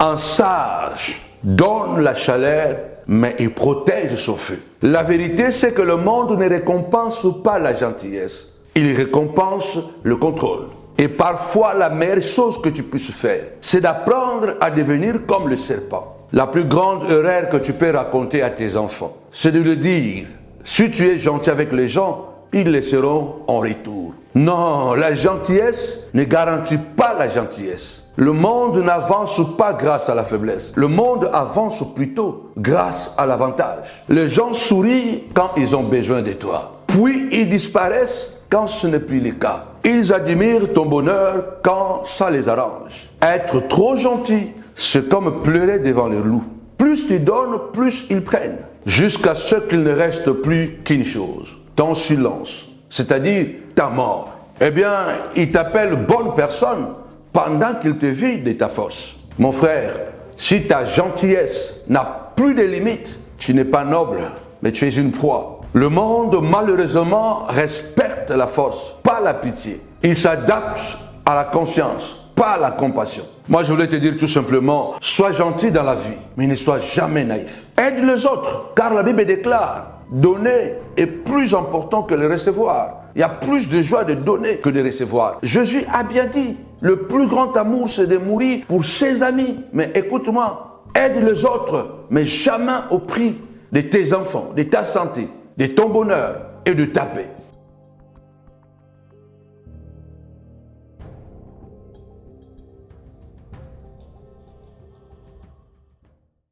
Un sage donne la chaleur, mais il protège son feu. La vérité, c'est que le monde ne récompense pas la gentillesse. Il récompense le contrôle. Et parfois, la meilleure chose que tu puisses faire, c'est d'apprendre à devenir comme le serpent. La plus grande erreur que tu peux raconter à tes enfants, c'est de leur dire, si tu es gentil avec les gens, ils le seront en retour. Non, la gentillesse ne garantit pas la gentillesse. Le monde n'avance pas grâce à la faiblesse. Le monde avance plutôt grâce à l'avantage. Les gens sourient quand ils ont besoin de toi. Puis ils disparaissent quand ce n'est plus le cas. Ils admirent ton bonheur quand ça les arrange. Être trop gentil, c'est comme pleurer devant les loups. Plus tu donnes, plus ils prennent. Jusqu'à ce qu'il ne reste plus qu'une chose. Ton silence, c'est-à-dire ta mort. Eh bien, il t'appelle bonne personne pendant qu'il te vide de ta force. Mon frère, si ta gentillesse n'a plus de limites, tu n'es pas noble, mais tu es une proie. Le monde, malheureusement, respecte la force, pas la pitié. Il s'adapte à la conscience, pas à la compassion. Moi, je voulais te dire tout simplement, sois gentil dans la vie, mais ne sois jamais naïf. Aide les autres, car la Bible déclare, donner est plus important que le recevoir. Il y a plus de joie de donner que de recevoir. Jésus a bien dit, le plus grand amour, c'est de mourir pour ses amis. Mais écoute-moi, aide les autres, mais jamais au prix de tes enfants, de ta santé, de ton bonheur et de ta paix.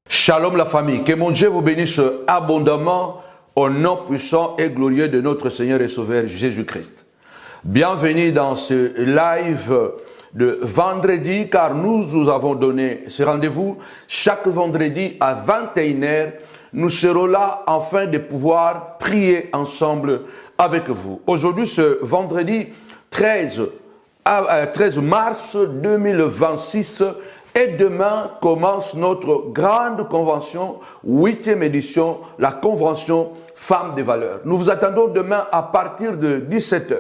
Shalom la famille, que mon Dieu vous bénisse abondamment au nom puissant et glorieux de notre Seigneur et Sauveur Jésus-Christ. Bienvenue dans ce live de vendredi, car nous avons donné ce rendez-vous chaque vendredi à 21h. Nous serons là afin de pouvoir prier ensemble avec vous. Aujourd'hui, ce vendredi 13 mars 2026, et demain commence notre grande convention, 8e édition, la convention Femmes de Valeurs. Nous vous attendons demain à partir de 17h.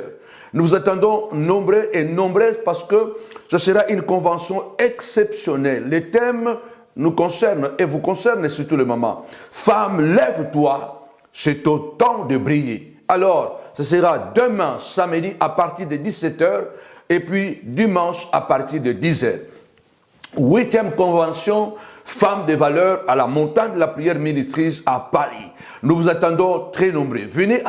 Nous vous attendons nombreux et nombreuses parce que ce sera une convention exceptionnelle. Les thèmes nous concernent et vous concernent surtout le moment. Femme, lève-toi, c'est au temps de briller. Alors, ce sera demain, samedi, à partir de 17h et puis dimanche à partir de 10h. 8e convention Femmes de Valeurs à la montagne de la prière ministries à Paris. Nous vous attendons très nombreux. Venez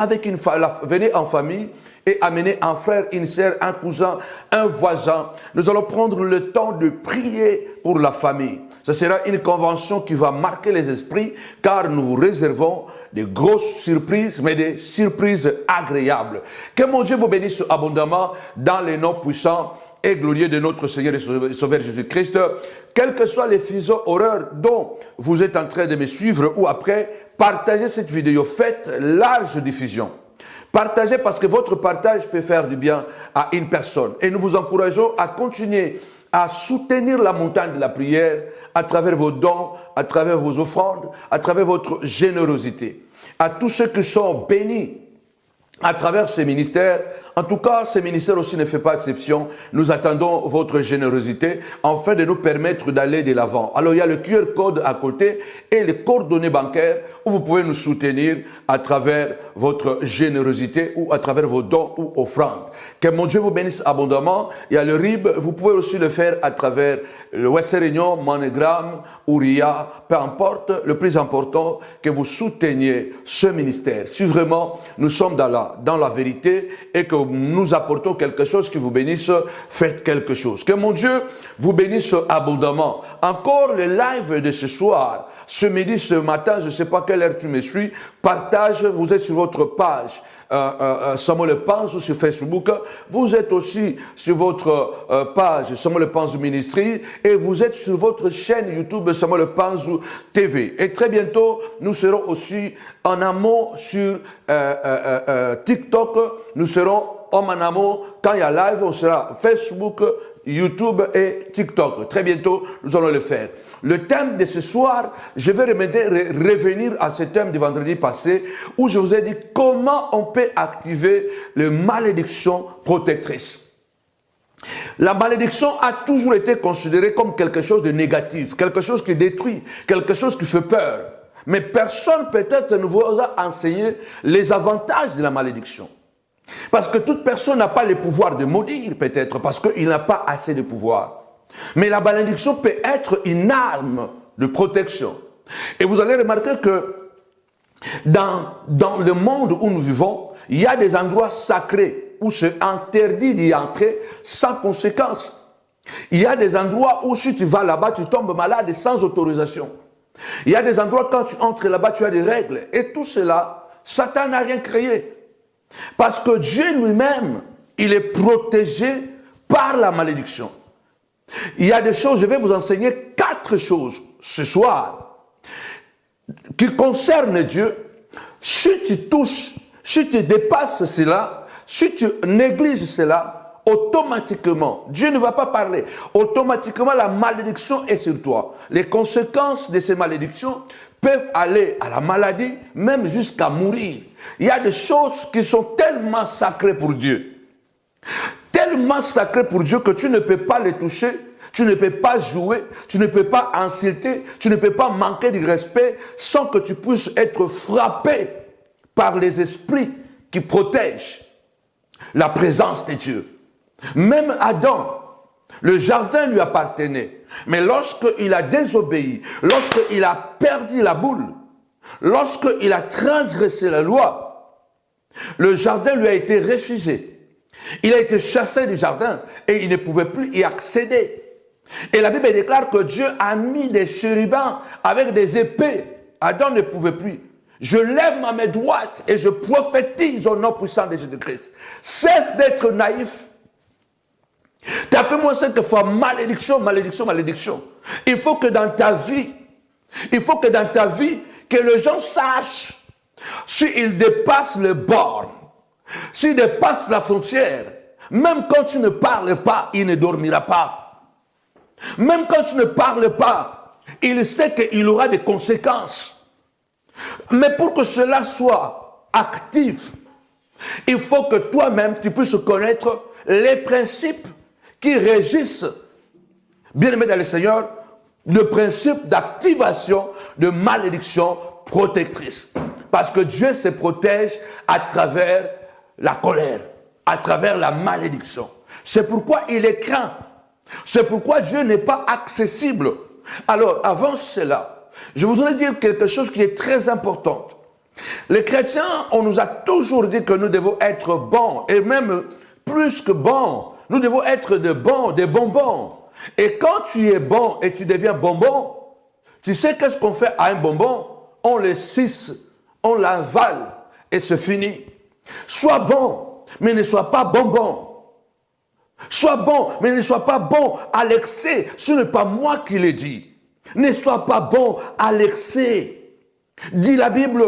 venez en famille et amenez un frère, une sœur, un cousin, un voisin. Nous allons prendre le temps de prier pour la famille. Ce sera une convention qui va marquer les esprits car nous vous réservons des grosses surprises, mais des surprises agréables. Que mon Dieu vous bénisse abondamment dans les noms puissants et glorieux de notre Seigneur et Sauveur Jésus-Christ. Quels que soient les fuseaux horaires dont vous êtes en train de me suivre ou après, partagez cette vidéo, faites large diffusion. Partagez parce que votre partage peut faire du bien à une personne. Et nous vous encourageons à continuer à soutenir la montagne de la prière à travers vos dons, à travers vos offrandes, à travers votre générosité. À tous ceux qui sont bénis à travers ces ministères, en tout cas, ces ministères aussi ne fait pas exception. Nous attendons votre générosité afin de nous permettre d'aller de l'avant. Alors, il y a le QR code à côté et les coordonnées bancaires où vous pouvez nous soutenir à travers votre générosité ou à travers vos dons ou offrandes. Que mon Dieu vous bénisse abondamment. Il y a le RIB, vous pouvez aussi le faire à travers le Western Union, MoneyGram, ou RIA, peu importe. Le plus important, que vous souteniez ce ministère. Si vraiment nous sommes dans la vérité et que nous apportons quelque chose qui vous bénisse, faites quelque chose. Que mon Dieu vous bénisse abondamment. Encore le live de ce soir, ce midi, ce matin, je ne sais pas quelle heure tu me suis, partage, vous êtes sur votre page Samuel Panz ou sur Facebook, vous êtes aussi sur votre page Samuel Panz Ministry et vous êtes sur votre chaîne YouTube Samuel Panz TV. Et très bientôt, nous serons aussi en amont sur TikTok, nous serons en amont, quand il y a live, on sera Facebook, YouTube et TikTok. Très bientôt, nous allons le faire. Le thème de ce soir, je vais revenir à ce thème du vendredi passé où je vous ai dit comment on peut activer les malédictions protectrices. La malédiction a toujours été considérée comme quelque chose de négatif, quelque chose qui détruit, quelque chose qui fait peur. Mais personne peut-être ne vous a enseigné les avantages de la malédiction. Parce que toute personne n'a pas le pouvoir de maudire peut-être, parce qu'il n'a pas assez de pouvoir. Mais la malédiction peut être une arme de protection. Et vous allez remarquer que dans le monde où nous vivons, il y a des endroits sacrés où c'est interdit d'y entrer sans conséquence. Il y a des endroits où si tu vas là-bas, tu tombes malade sans autorisation. Il y a des endroits quand tu entres là-bas, tu as des règles. Et tout cela, Satan n'a rien créé. Parce que Dieu lui-même, il est protégé par la malédiction. Il y a des choses, je vais vous enseigner 4 choses ce soir qui concernent Dieu. Si tu touches, si tu dépasses cela, si tu négliges cela, automatiquement, Dieu ne va pas parler. Automatiquement, la malédiction est sur toi. Les conséquences de ces malédictions peuvent aller à la maladie, même jusqu'à mourir. Il y a des choses qui sont tellement sacrées pour Dieu. Tellement sacrées pour Dieu que tu ne peux pas les toucher, tu ne peux pas jouer, tu ne peux pas insulter, tu ne peux pas manquer de respect sans que tu puisses être frappé par les esprits qui protègent la présence de Dieu. Même Adam, le jardin lui appartenait. Mais lorsqu'il a désobéi, lorsqu'il a perdu la boule, lorsqu'il a transgressé la loi, le jardin lui a été refusé. Il a été chassé du jardin et il ne pouvait plus y accéder. Et la Bible déclare que Dieu a mis des chérubins avec des épées. Adam ne pouvait plus. Je lève ma main droite et je prophétise au nom puissant de Jésus-Christ. Cesse d'être naïf. Tapez-moi 5 fois malédiction, malédiction, malédiction. Il faut que dans ta vie, que les gens sachent s'ils dépassent le bord, s'ils dépassent la frontière, même quand tu ne parles pas, il ne dormira pas. Même quand tu ne parles pas, il sait qu'il aura des conséquences. Mais pour que cela soit actif, il faut que toi-même tu puisses connaître les principes qui régissent, bien-aimés dans le Seigneur, le principe d'activation de malédiction protectrice. Parce que Dieu se protège à travers la colère, à travers la malédiction. C'est pourquoi il est craint. C'est pourquoi Dieu n'est pas accessible. Alors, avant cela, je voudrais dire quelque chose qui est très important. Les chrétiens, on nous a toujours dit que nous devons être bons, et même plus que bons, nous devons être des bonbons. Et quand tu es bon et tu deviens bonbon, tu sais qu'est-ce qu'on fait à un bonbon? On le suce, on l'avale et c'est fini. Sois bon, mais ne sois pas bonbon. Sois bon, mais ne sois pas bon à l'excès. Ce n'est pas moi qui l'ai dit. Ne sois pas bon à l'excès. Dit la Bible,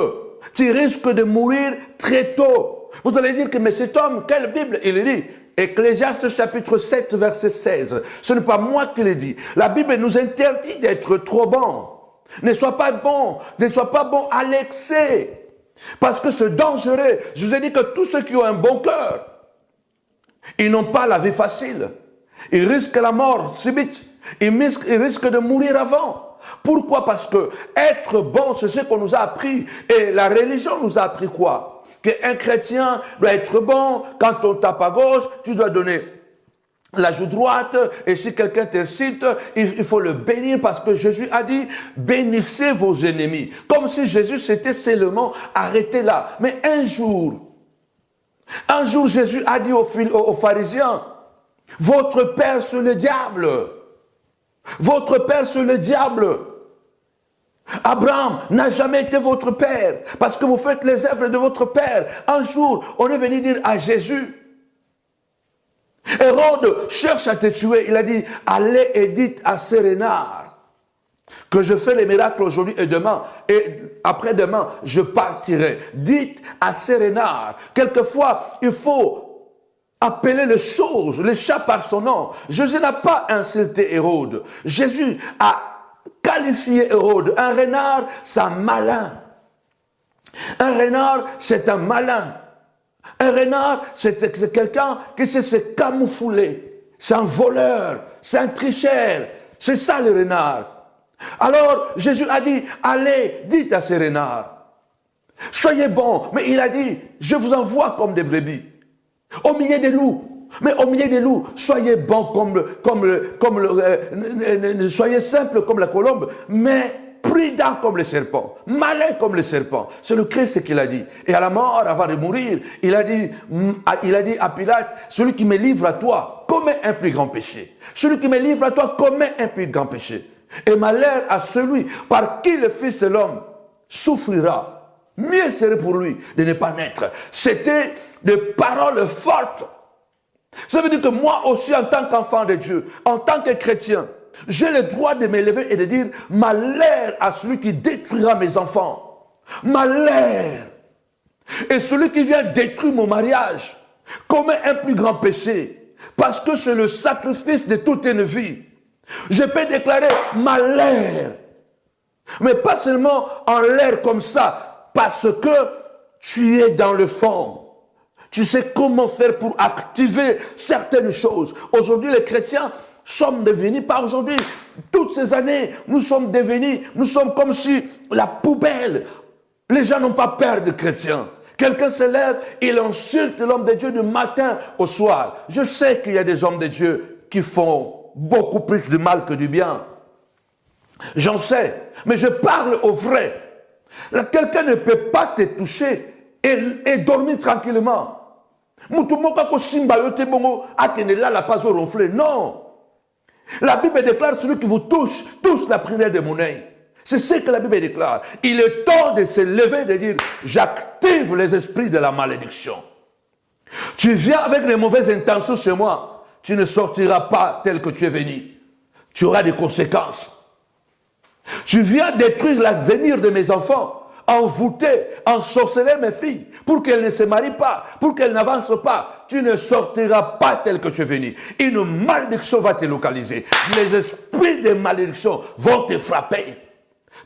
tu risques de mourir très tôt. Vous allez dire que, mais cet homme, quelle Bible? Il dit, Ecclésiaste chapitre 7, verset 16. Ce n'est pas moi qui l'ai dit. La Bible nous interdit d'être trop bon. Ne sois pas bon à l'excès. Parce que c'est dangereux. Je vous ai dit que tous ceux qui ont un bon cœur, ils n'ont pas la vie facile. Ils risquent la mort subite. Ils risquent de mourir avant. Pourquoi? Parce que être bon, c'est ce qu'on nous a appris. Et la religion nous a appris quoi? Qu'un chrétien doit être bon. Quand on tape à gauche, tu dois donner la joue droite. Et si quelqu'un t'insulte, il faut le bénir parce que Jésus a dit, bénissez vos ennemis. Comme si Jésus s'était seulement arrêté là. Mais un jour, Jésus a dit aux pharisiens, votre père c'est le diable. Votre père c'est le diable. Abraham n'a jamais été votre père parce que vous faites les œuvres de votre père. Un jour, on est venu dire à Jésus, Hérode cherche à te tuer. Il a dit, allez et dites à ces renards que je fais les miracles aujourd'hui et demain, et après-demain, je partirai. Dites à ces renards. Quelquefois, il faut appeler les choses, les chats par son nom. Jésus n'a pas insulté Hérode. Jésus a qualifié Hérode. Un renard, c'est un malin. Un renard, c'est un malin. Un renard, c'est quelqu'un qui sait se camoufler. c'est un voleur, c'est un tricheur. C'est ça le renard. Alors Jésus a dit, allez, dites à ces renards, soyez bons. Mais il a dit, je vous envoie comme des brebis, au milieu des loups. Mais au milieu des loups, soyez bons soyez simples comme la colombe, mais prudents comme les serpents, malins comme les serpents. C'est le Christ qui l'a dit. Et à la mort, avant de mourir, il a dit à Pilate, celui qui me livre à toi commet un plus grand péché. Celui qui me livre à toi commet un plus grand péché. Et malheur à celui par qui le Fils de l'homme souffrira. Mieux serait pour lui de ne pas naître. C'était des paroles fortes. Ça veut dire que moi aussi, en tant qu'enfant de Dieu, en tant que chrétien, j'ai le droit de m'élever et de dire malheur à celui qui détruira mes enfants. Malheur. Et celui qui vient détruire mon mariage commet un plus grand péché. Parce que c'est le sacrifice de toute une vie. Je peux déclarer malheur. Mais pas seulement en l'air comme ça, parce que tu es dans le fond. Tu sais comment faire pour activer certaines choses. Aujourd'hui, les chrétiens sommes devenus, pas aujourd'hui, toutes ces années, nous sommes comme si la poubelle. Les gens n'ont pas peur de chrétiens. Quelqu'un se lève, il insulte l'homme de Dieu du matin au soir. Je sais qu'il y a des hommes de Dieu qui font beaucoup plus de mal que du bien. J'en sais, mais je parle au vrai. Là, quelqu'un ne peut pas te toucher et dormir tranquillement. Non. La Bible déclare celui qui vous touche la prière de mon œil. C'est ce que la Bible déclare. Il est temps de se lever et de dire j'active les esprits de la malédiction. Tu viens avec les mauvaises intentions chez moi, tu ne sortiras pas tel que tu es venu. Tu auras des conséquences. Tu viens détruire l'avenir de mes enfants, envoûter, ensorceler mes filles, pour qu'elles ne se marient pas, pour qu'elles n'avancent pas. Tu ne sortiras pas tel que tu es venu. Une malédiction va te localiser. Les esprits de malédiction vont te frapper.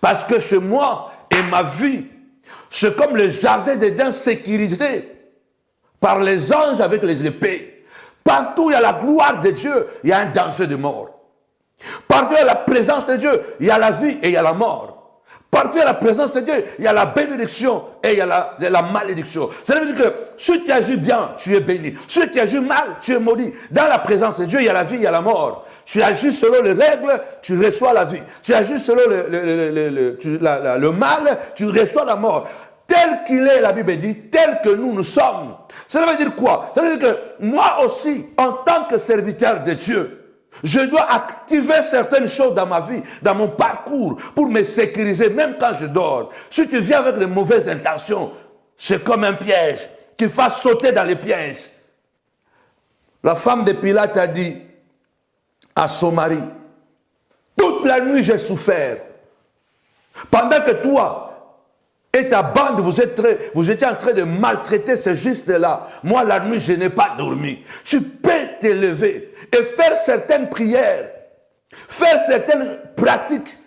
Parce que chez moi et ma vie, c'est comme le jardin d'Éden sécurisé par les anges avec les épées. Partout où il y a la gloire de Dieu, il y a un danger de mort. Partout où il y a la présence de Dieu, il y a la vie et il y a la mort. Partout où il y a la présence de Dieu, il y a la bénédiction et il y a la malédiction. Ça veut dire que si tu agis bien, tu es béni. Si tu agis mal, tu es maudit. Dans la présence de Dieu, il y a la vie, il y a la mort. Tu agis selon les règles, tu reçois la vie. Tu agis selon le mal, tu reçois la mort. Tel qu'il est, la Bible dit, tel que nous sommes. Ça veut dire quoi? Ça veut dire que moi aussi, en tant que serviteur de Dieu, je dois activer certaines choses dans ma vie, dans mon parcours, pour me sécuriser, même quand je dors. Si tu viens avec de mauvaises intentions, c'est comme un piège qui va sauter dans les pièges. La femme de Pilate a dit à son mari, toute la nuit j'ai souffert. Pendant que toi et ta bande, vous étiez en train de maltraiter ce juste-là. Moi, la nuit, je n'ai pas dormi. Tu peux t'élever et faire certaines prières, faire certaines pratiques,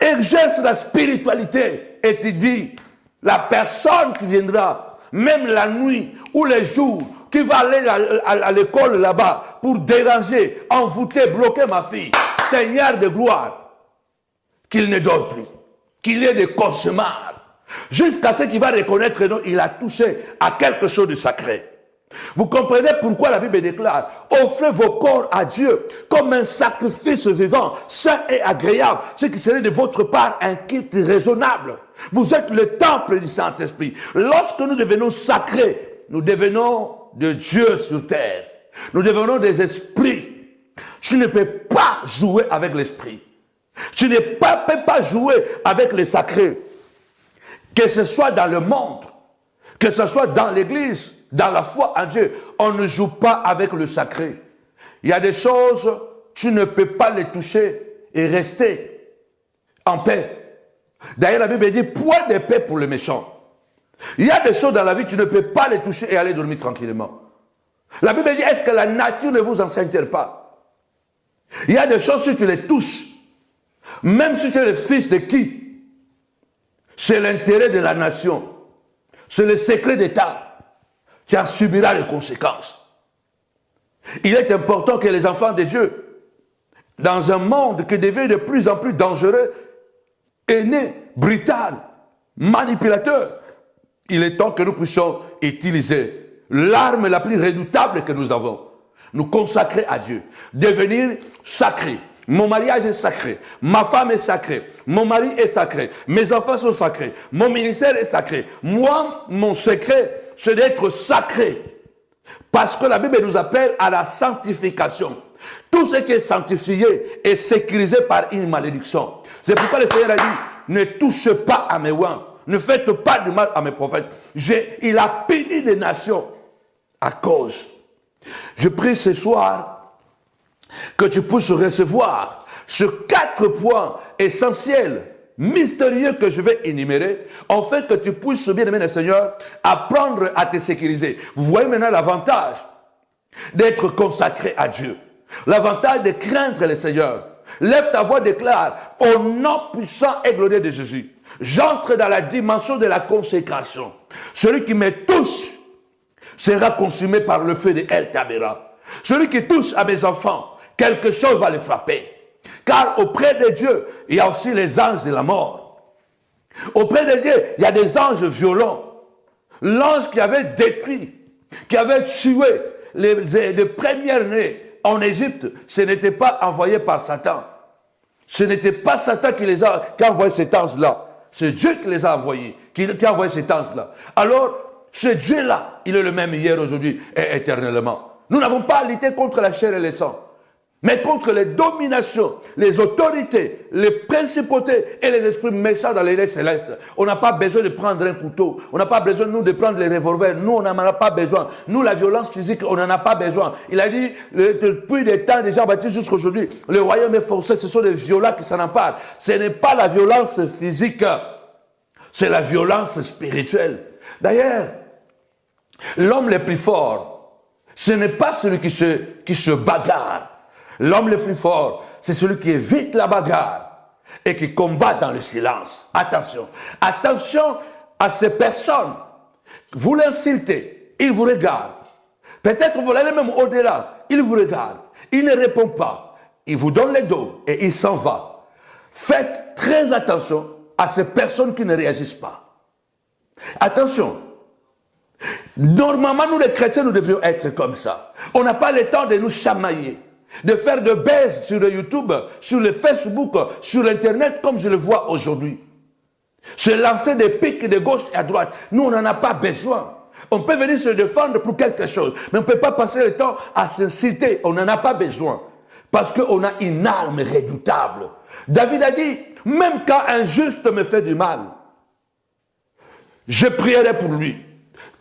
exerce la spiritualité et tu dis, la personne qui viendra, même la nuit ou les jours, qui va aller à l'école là-bas pour déranger, envoûter, bloquer ma fille, Seigneur de gloire, qu'il ne dort plus, qu'il ait des cauchemars, jusqu'à ce qu'il va reconnaître que non, il a touché à quelque chose de sacré. Vous comprenez pourquoi la Bible déclare, offrez vos corps à Dieu comme un sacrifice vivant, saint et agréable, ce qui serait de votre part un culte raisonnable. Vous êtes le temple du Saint-Esprit. Lorsque nous devenons sacrés, nous devenons de Dieu sur terre. Nous devenons des esprits. Tu ne peux pas jouer avec l'esprit. Tu ne peux pas jouer avec les sacrés. Que ce soit dans le monde, que ce soit dans l'église, dans la foi en Dieu, on ne joue pas avec le sacré. Il y a des choses, tu ne peux pas les toucher et rester en paix. D'ailleurs, la Bible dit, point de paix pour les méchants. Il y a des choses dans la vie, tu ne peux pas les toucher et aller dormir tranquillement. La Bible dit, est-ce que la nature ne vous enseigne pas? Il y a des choses, si tu les touches, même si tu es le fils de qui, c'est l'intérêt de la nation, c'est le secret d'État, tu en subiras les conséquences. Il est important que les enfants de Dieu, dans un monde qui devient de plus en plus dangereux, haineux, brutal, manipulateur, il est temps que nous puissions utiliser l'arme la plus redoutable que nous avons, nous consacrer à Dieu, devenir sacrés. Mon mariage est sacré, ma femme est sacrée, mon mari est sacré, mes enfants sont sacrés, mon ministère est sacré. Moi, mon secret, c'est d'être sacré. Parce que la Bible nous appelle à la sanctification. Tout ce qui est sanctifié est sécurisé par une malédiction. C'est pourquoi le Seigneur a dit, ne touchez pas à mes oins, ne faites pas du mal à mes prophètes. Il a puni des nations à cause. Je prie ce soir que tu puisses recevoir ces 4 points essentiels, mystérieux que je vais énumérer, afin que tu puisses, bien aimé le Seigneur, apprendre à te sécuriser. Vous voyez maintenant l'avantage d'être consacré à Dieu. L'avantage de craindre le Seigneur. Lève ta voix, déclare, au nom puissant et glorieux de Jésus, j'entre dans la dimension de la consécration. Celui qui me touche sera consumé par le feu de El Tabera. Celui qui touche à mes enfants, quelque chose va les frapper. Car auprès de Dieu, il y a aussi les anges de la mort. Auprès de Dieu, il y a des anges violents. L'ange qui avait détruit, qui avait tué les premiers-nés en Égypte, ce n'était pas envoyé par Satan. Ce n'était pas Satan qui a envoyé cet ange-là. C'est Dieu qui les a envoyés, qui a envoyé cet ange-là. Alors, ce Dieu-là, il est le même hier, aujourd'hui et éternellement. Nous n'avons pas à lutter contre la chair et le sang, mais contre les dominations, les autorités, les principautés et les esprits méchants dans les lieux célestes. On n'a pas besoin de prendre un couteau. On n'a pas besoin, nous, de prendre les revolvers. Nous, on n'en a pas besoin. Nous, la violence physique, on n'en a pas besoin. Il a dit, depuis des temps déjà bâtis jusqu'à aujourd'hui, le royaume est forcé, ce sont des violents qui s'en emparent. Ce n'est pas la violence physique, c'est la violence spirituelle. D'ailleurs, l'homme le plus fort, ce n'est pas celui qui se bagarre. L'homme le plus fort, c'est celui qui évite la bagarre et qui combat dans le silence. Attention. Attention à ces personnes. Vous l'insultez, il vous regarde. Peut-être vous allez même au-delà. Il vous regarde. Il ne répond pas. Il vous donne le dos et il s'en va. Faites très attention à ces personnes qui ne réagissent pas. Attention. Normalement, nous les chrétiens, nous devions être comme ça. On n'a pas le temps de nous chamailler, de faire de bêtises sur le YouTube, sur le Facebook, sur l'Internet, comme je le vois aujourd'hui. Se lancer des pics de gauche et à droite. Nous, on n'en a pas besoin. On peut venir se défendre pour quelque chose, mais on ne peut pas passer le temps à s'insulter. On n'en a pas besoin. Parce qu'on a une arme redoutable. David a dit, même quand un juste me fait du mal, je prierai pour lui.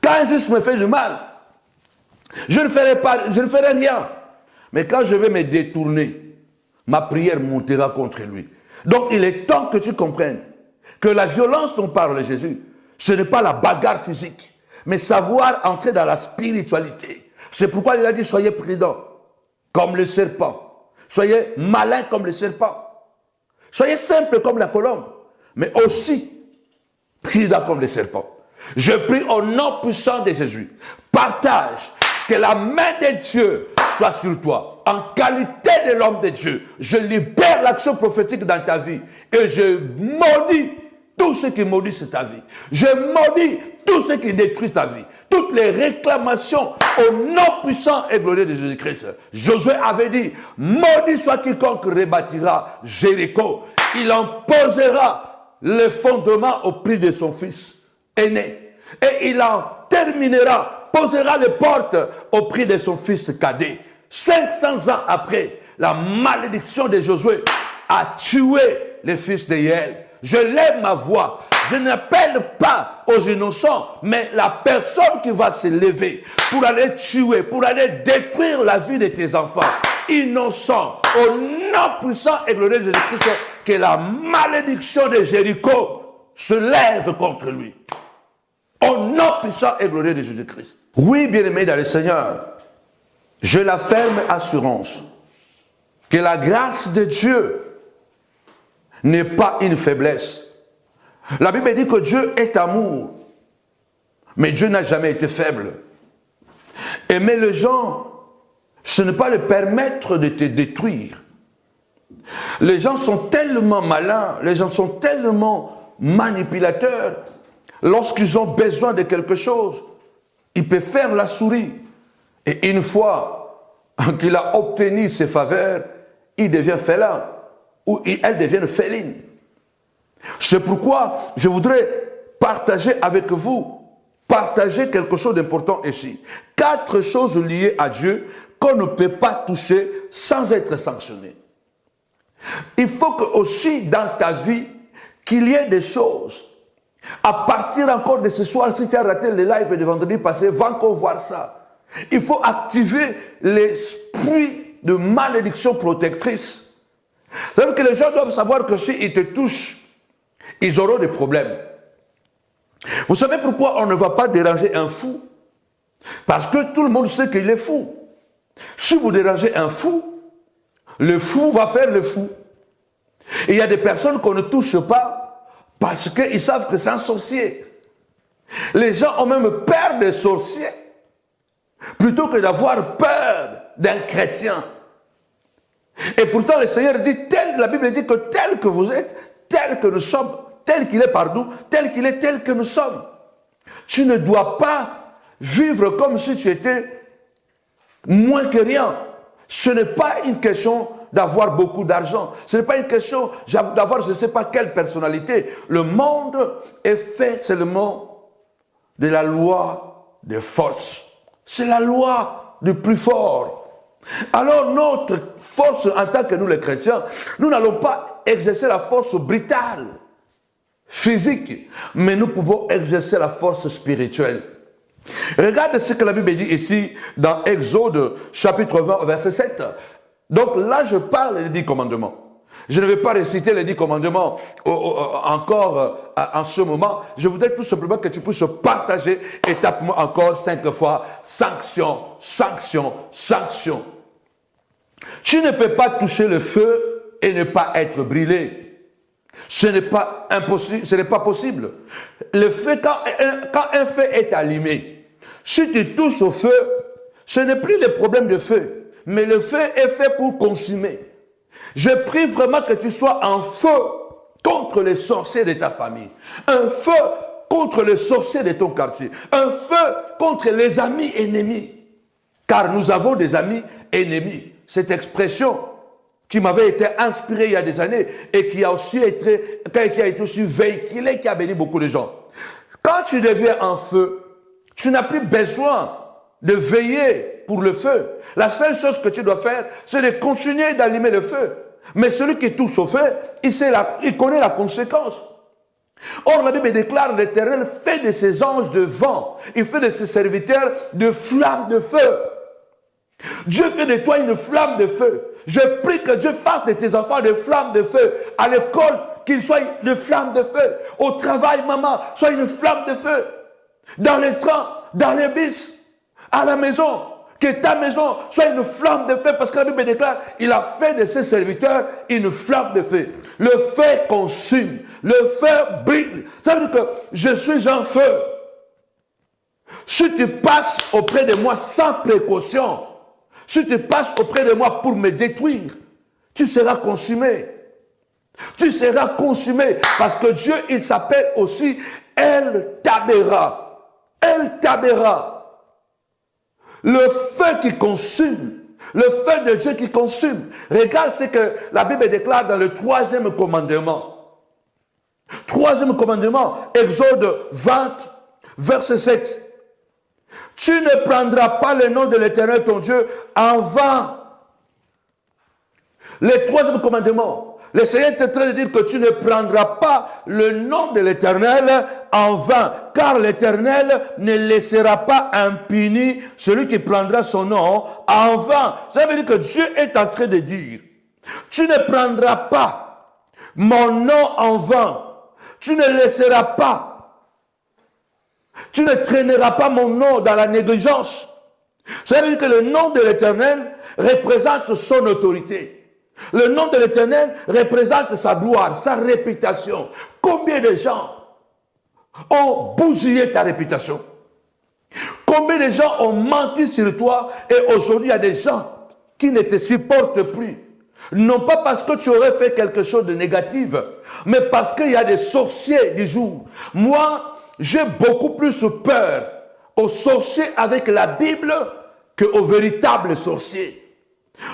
Quand un juste me fait du mal, je ne ferai rien. Mais quand je vais me détourner, ma prière montera contre lui. Donc il est temps que tu comprennes que la violence dont parle Jésus, ce n'est pas la bagarre physique, mais savoir entrer dans la spiritualité. C'est pourquoi il a dit, soyez prudents, comme le serpent. Soyez malins comme le serpent. Soyez simples comme la colombe, mais aussi prudents comme le serpent. Je prie au nom puissant de Jésus. Partage, que la main de Dieu soit sur toi. En qualité de l'homme de Dieu, je libère l'action prophétique dans ta vie. Et je maudis tout ce qui maudit ta vie. Je maudis tout ce qui détruit ta vie. Toutes les réclamations au nom puissant et glorieux de Jésus-Christ. Josué avait dit, maudit soit quiconque rebâtira Jéricho. Il en posera le fondement au prix de son fils aîné. Et il en terminera, posera les portes au prix de son fils cadet. 500 ans après, la malédiction de Josué a tué les fils de Yaël. Je lève ma voix. Je n'appelle pas aux innocents, mais la personne qui va se lever pour aller tuer, pour aller détruire la vie de tes enfants innocents, au nom puissant et glorieux de Jésus-Christ, que la malédiction de Jéricho se lève contre lui. Au nom puissant et glorieux de Jésus-Christ. Oui, bien-aimés dans le Seigneur, j'ai la ferme assurance que la grâce de Dieu n'est pas une faiblesse. La Bible dit que Dieu est amour, mais Dieu n'a jamais été faible. Aimer les gens ce n'est pas de permettre de te détruire. Les gens sont tellement malins, les gens sont tellement manipulateurs. Lorsqu'ils ont besoin de quelque chose, ils peuvent faire la souris. Et une fois qu'il a obtenu ses faveurs, il devient félin ou elle devient féline. C'est pourquoi je voudrais partager avec vous, partager quelque chose d'important ici. 4 choses liées à Dieu qu'on ne peut pas toucher sans être sanctionné. Il faut que aussi dans ta vie, qu'il y ait des choses. À partir encore de ce soir, si tu as raté le live de vendredi passé, va encore voir ça. Il faut activer l'esprit de malédiction protectrice. C'est-à-dire que les gens doivent savoir que s'ils te touchent, ils auront des problèmes. Vous savez pourquoi on ne va pas déranger un fou? Parce que tout le monde sait qu'il est fou. Si vous dérangez un fou, le fou va faire le fou. Et il y a des personnes qu'on ne touche pas parce qu'ils savent que c'est un sorcier. Les gens ont même peur des sorciers plutôt que d'avoir peur d'un chrétien. Et pourtant le Seigneur dit, la Bible dit que tel que vous êtes, tel que nous sommes, tel qu'il est partout, tel qu'il est, tel que nous sommes. Tu ne dois pas vivre comme si tu étais moins que rien. Ce n'est pas une question d'avoir beaucoup d'argent. Ce n'est pas une question d'avoir je ne sais pas quelle personnalité. Le monde est fait seulement de la loi de force. C'est la loi du plus fort. Alors notre force en tant que nous les chrétiens, nous n'allons pas exercer la force brutale, physique, mais nous pouvons exercer la force spirituelle. Regarde ce que la Bible dit ici dans Exode chapitre 20 verset 7. Donc là je parle des 10 commandements. Je ne vais pas réciter les 10 commandements encore en ce moment. Je voudrais tout simplement que tu puisses partager et tape-moi encore 5 fois sanction, sanction, sanction. Tu ne peux pas toucher le feu et ne pas être brûlé. Ce n'est pas impossible, ce n'est pas possible. Le feu, quand un feu est allumé, si tu touches au feu, ce n'est plus le problème de feu, mais le feu est fait pour consumer. Je prie vraiment que tu sois en feu contre les sorciers de ta famille, un feu contre les sorciers de ton quartier, un feu contre les amis ennemis, car nous avons des amis ennemis. Cette expression qui m'avait été inspirée il y a des années et qui a été aussi véhiculée, qui a béni beaucoup de gens. Quand tu deviens en feu, tu n'as plus besoin de veiller pour le feu. La seule chose que tu dois faire, c'est de continuer d'allumer le feu. Mais celui qui touche au feu, il connaît la conséquence. Or, la Bible déclare, l'Éternel fait de ses anges de vent, il fait de ses serviteurs de flammes de feu. Dieu fait de toi une flamme de feu. Je prie que Dieu fasse de tes enfants des flammes de feu. À l'école, qu'ils soient des flammes de feu. Au travail, maman, sois une flamme de feu. Dans les trains, dans les bus, à la maison, que ta maison soit une flamme de feu, parce que la Bible déclare, il a fait de ses serviteurs une flamme de feu. Le feu consume, le feu brille. Ça veut dire que je suis un feu. Si tu passes auprès de moi sans précaution, si tu passes auprès de moi pour me détruire, tu seras consumé. Tu seras consumé, parce que Dieu, il s'appelle aussi El Tabera. El Tabera. Le feu qui consume. Le feu de Dieu qui consume. Regarde ce que la Bible déclare dans le 3e commandement. 3e commandement, Exode 20, verset 7. Tu ne prendras pas le nom de l'Éternel ton Dieu en vain. Le 3e commandement. Le Seigneur est en train de dire que tu ne prendras pas le nom de l'Éternel en vain, car l'Éternel ne laissera pas impuni celui qui prendra son nom en vain. Ça veut dire que Dieu est en train de dire, tu ne prendras pas mon nom en vain. Tu ne laisseras pas. Tu ne traîneras pas mon nom dans la négligence. Ça veut dire que le nom de l'Éternel représente son autorité. Le nom de l'Éternel représente sa gloire, sa réputation. Combien de gens ont bousillé ta réputation? Combien de gens ont menti sur toi? Et aujourd'hui, il y a des gens qui ne te supportent plus. Non pas parce que tu aurais fait quelque chose de négatif, mais parce qu'il y a des sorciers du jour. Moi, j'ai beaucoup plus peur aux sorciers avec la Bible qu'aux véritables sorciers.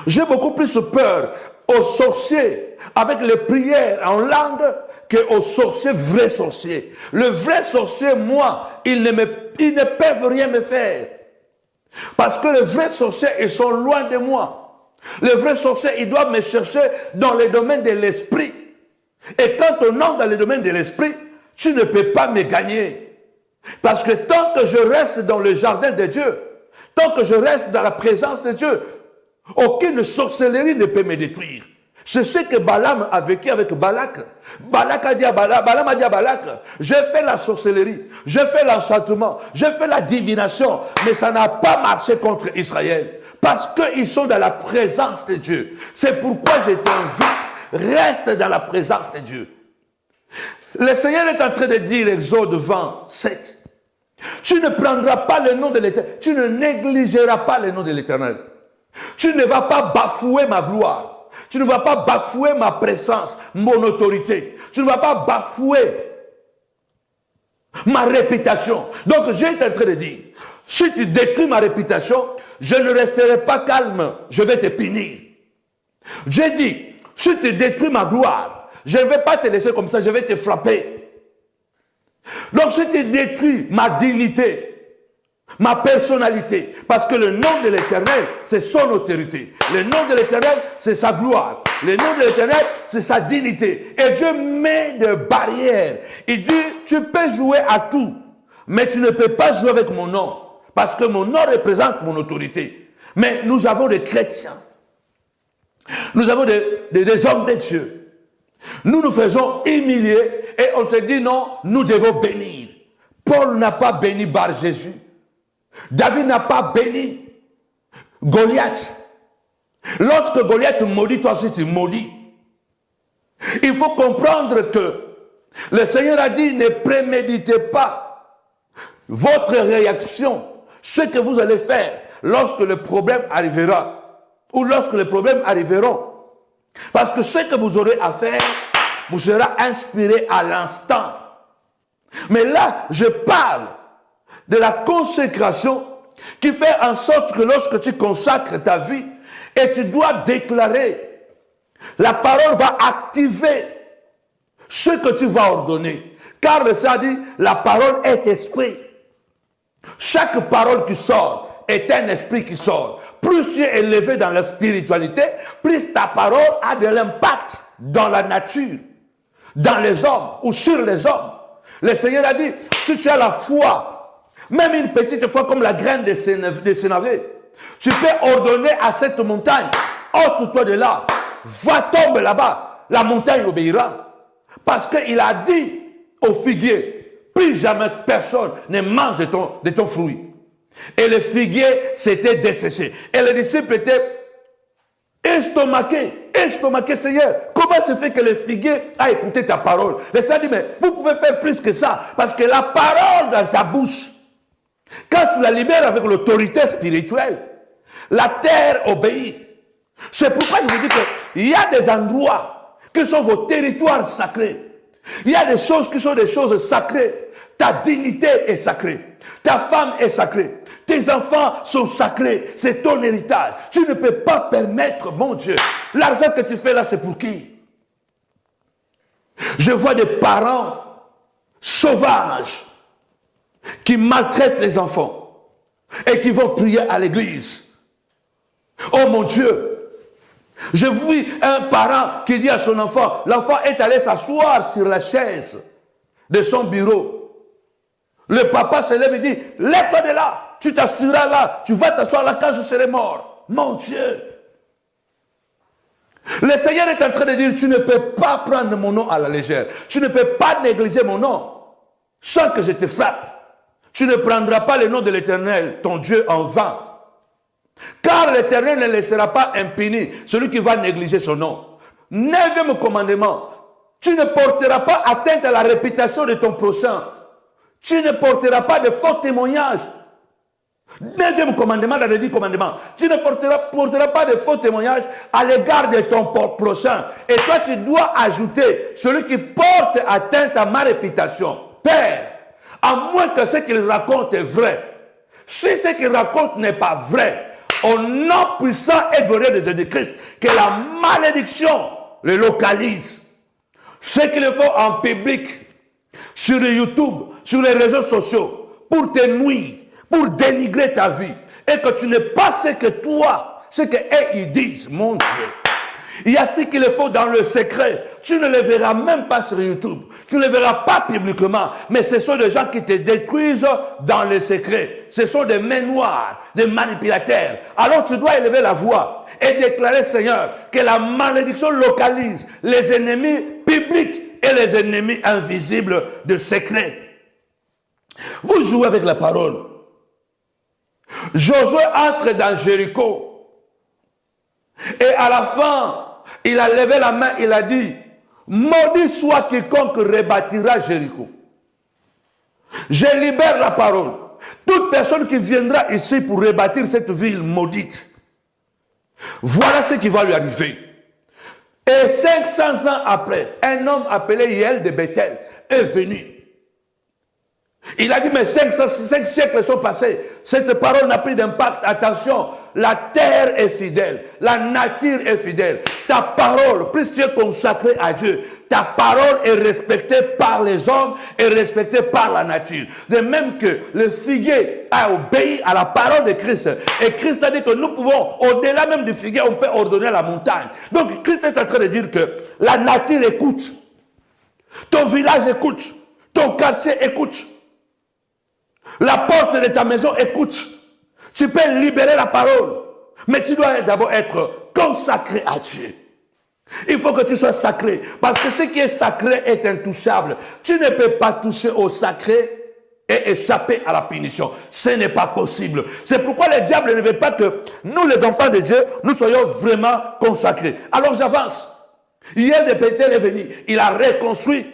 J'ai beaucoup plus peur aux sorciers avec les prières en langue qu'aux sorciers, vrais sorciers. Le vrai sorcier, moi, ils ne peuvent rien me faire. Parce que les vrais sorciers, ils sont loin de moi. Les vrais sorciers, ils doivent me chercher dans les domaines de l'esprit. Et quand on entre dans les domaines de l'esprit, tu ne peux pas me gagner. Parce que tant que je reste dans le jardin de Dieu, tant que je reste dans la présence de Dieu, aucune sorcellerie ne peut me détruire. C'est ce que Balaam a vécu avec Balak. Balaam a dit à Balak, j'ai fait la sorcellerie, j'ai fait l'enchantement, j'ai fait la divination, mais ça n'a pas marché contre Israël. Parce qu'ils sont dans la présence de Dieu. C'est pourquoi je t'invite, reste dans la présence de Dieu. Le Seigneur est en train de dire, Exode 20, 7, tu ne prendras pas le nom de l'Éternel, tu ne négligeras pas le nom de l'Éternel. Tu ne vas pas bafouer ma gloire. Tu ne vas pas bafouer ma présence, mon autorité. Tu ne vas pas bafouer ma réputation. Donc, j'ai été en train de dire, si tu détruis ma réputation, je ne resterai pas calme, je vais te punir. J'ai dit, si tu détruis ma gloire, je ne vais pas te laisser comme ça, je vais te frapper. Donc, si tu détruis ma dignité, ma personnalité, parce que le nom de l'Éternel, c'est son autorité. Le nom de l'Éternel, c'est sa gloire. Le nom de l'Éternel, c'est sa dignité. Et Dieu met des barrières. Il dit, tu peux jouer à tout, mais tu ne peux pas jouer avec mon nom, parce que mon nom représente mon autorité. Mais nous avons des chrétiens. Nous avons des hommes de Dieu. Nous nous faisons humilier et on te dit non, nous devons bénir. Paul n'a pas béni Bar Jésus. David n'a pas béni Goliath. Lorsque Goliath maudit, toi aussi tu maudis. Il faut comprendre que le Seigneur a dit, ne préméditez pas votre réaction, ce que vous allez faire lorsque le problème arrivera ou lorsque les problèmes arriveront. Parce que ce que vous aurez à faire vous sera inspiré à l'instant. Mais là, je parle de la consécration qui fait en sorte que lorsque tu consacres ta vie et tu dois déclarer, la parole va activer ce que tu vas ordonner. Car le Seigneur dit, la parole est esprit. Chaque parole qui sort est un esprit qui sort. Plus tu es élevé dans la spiritualité, plus ta parole a de l'impact dans la nature, dans les hommes ou sur les hommes. Le Seigneur a dit, si tu as la foi, même une petite foi comme la graine de sénévé, tu peux ordonner à cette montagne, ôte-toi de là, va tomber là-bas, la montagne obéira. Parce qu'il a dit au figuier, plus jamais personne ne mange de ton fruit. Et le figuier s'était desséché. Et les disciples étaient estomaqués, Seigneur. Comment se fait que le figuier a écouté ta parole? Le Seigneur dit, mais vous pouvez faire plus que ça. Parce que la parole dans ta bouche, quand tu la libères avec l'autorité spirituelle, la terre obéit. C'est pourquoi je vous dis qu'il y a des endroits qui sont vos territoires sacrés. Il y a des choses qui sont des choses sacrées. Ta dignité est sacrée. Ta femme est sacrée. Tes enfants sont sacrés. C'est ton héritage. Tu ne peux pas permettre, mon Dieu. L'argent que tu fais là, c'est pour qui? Je vois des parents sauvages qui maltraitent les enfants et qui vont prier à l'église. Oh mon Dieu! Je vis un parent qui dit à son enfant, l'enfant est allé s'asseoir sur la chaise de son bureau. Le papa se lève et dit, lève-toi de là, tu t'assureras là, tu vas t'asseoir là quand je serai mort. Mon Dieu! Le Seigneur est en train de dire, tu ne peux pas prendre mon nom à la légère. Tu ne peux pas négliger mon nom sans que je te frappe. Tu ne prendras pas le nom de l'Éternel, ton Dieu, en vain. Car l'Éternel ne laissera pas impuni celui qui va négliger son nom. 9e commandement. Tu ne porteras pas atteinte à la réputation de ton prochain. Tu ne porteras pas de faux témoignages Deuxième commandement, dans les 10 commandements, tu ne porteras pas de faux témoignages à l'égard de ton prochain. Et toi, tu dois ajouter celui qui porte atteinte à ma réputation. Père, à moins que ce qu'il raconte est vrai. Si ce qu'il raconte n'est pas vrai, au nom puissant et glorieux de Jésus-Christ, que la malédiction le localise. Ce qu'il faut en public, sur YouTube, sur les réseaux sociaux, pour te nuire, pour dénigrer ta vie, et que tu n'es pas ce que toi, ce qu'eux ils disent, mon Dieu. Il y a ce qu'il faut dans le secret. Tu ne les verras même pas sur YouTube. Tu ne les verras pas publiquement. Mais ce sont des gens qui te détruisent dans le secret. Ce sont des mains noires, des manipulateurs. Alors tu dois élever la voix et déclarer, Seigneur, que la malédiction localise les ennemis publics et les ennemis invisibles de secret. Vous jouez avec la parole. Josué entre dans Jéricho. Et à la fin, il a levé la main, il a dit, maudit soit quiconque rebâtira Jéricho. Je libère la parole. Toute personne qui viendra ici pour rebâtir cette ville maudite, voilà ce qui va lui arriver. Et 500 ans après, un homme appelé Hiel de Bethel est venu. Il a dit, mais 5 siècles sont passés. Cette parole n'a plus d'impact. Attention, la terre est fidèle. La nature est fidèle. Ta parole, plus tu es consacré à Dieu, ta parole est respectée par les hommes et respectée par la nature. De même que le figuier a obéi à la parole de Christ. Et Christ a dit que nous pouvons, au-delà même du figuier, on peut ordonner à la montagne. Donc Christ est en train de dire que la nature écoute. Ton village écoute. Ton quartier écoute. La porte de ta maison écoute. Tu peux libérer la parole. Mais tu dois d'abord être consacré à Dieu. Il faut que tu sois sacré. Parce que ce qui est sacré est intouchable. Tu ne peux pas toucher au sacré et échapper à la punition. Ce n'est pas possible. C'est pourquoi le diable ne veut pas que nous, les enfants de Dieu, nous soyons vraiment consacrés. Alors j'avance. Hier, de Bethel est venu. Il a reconstruit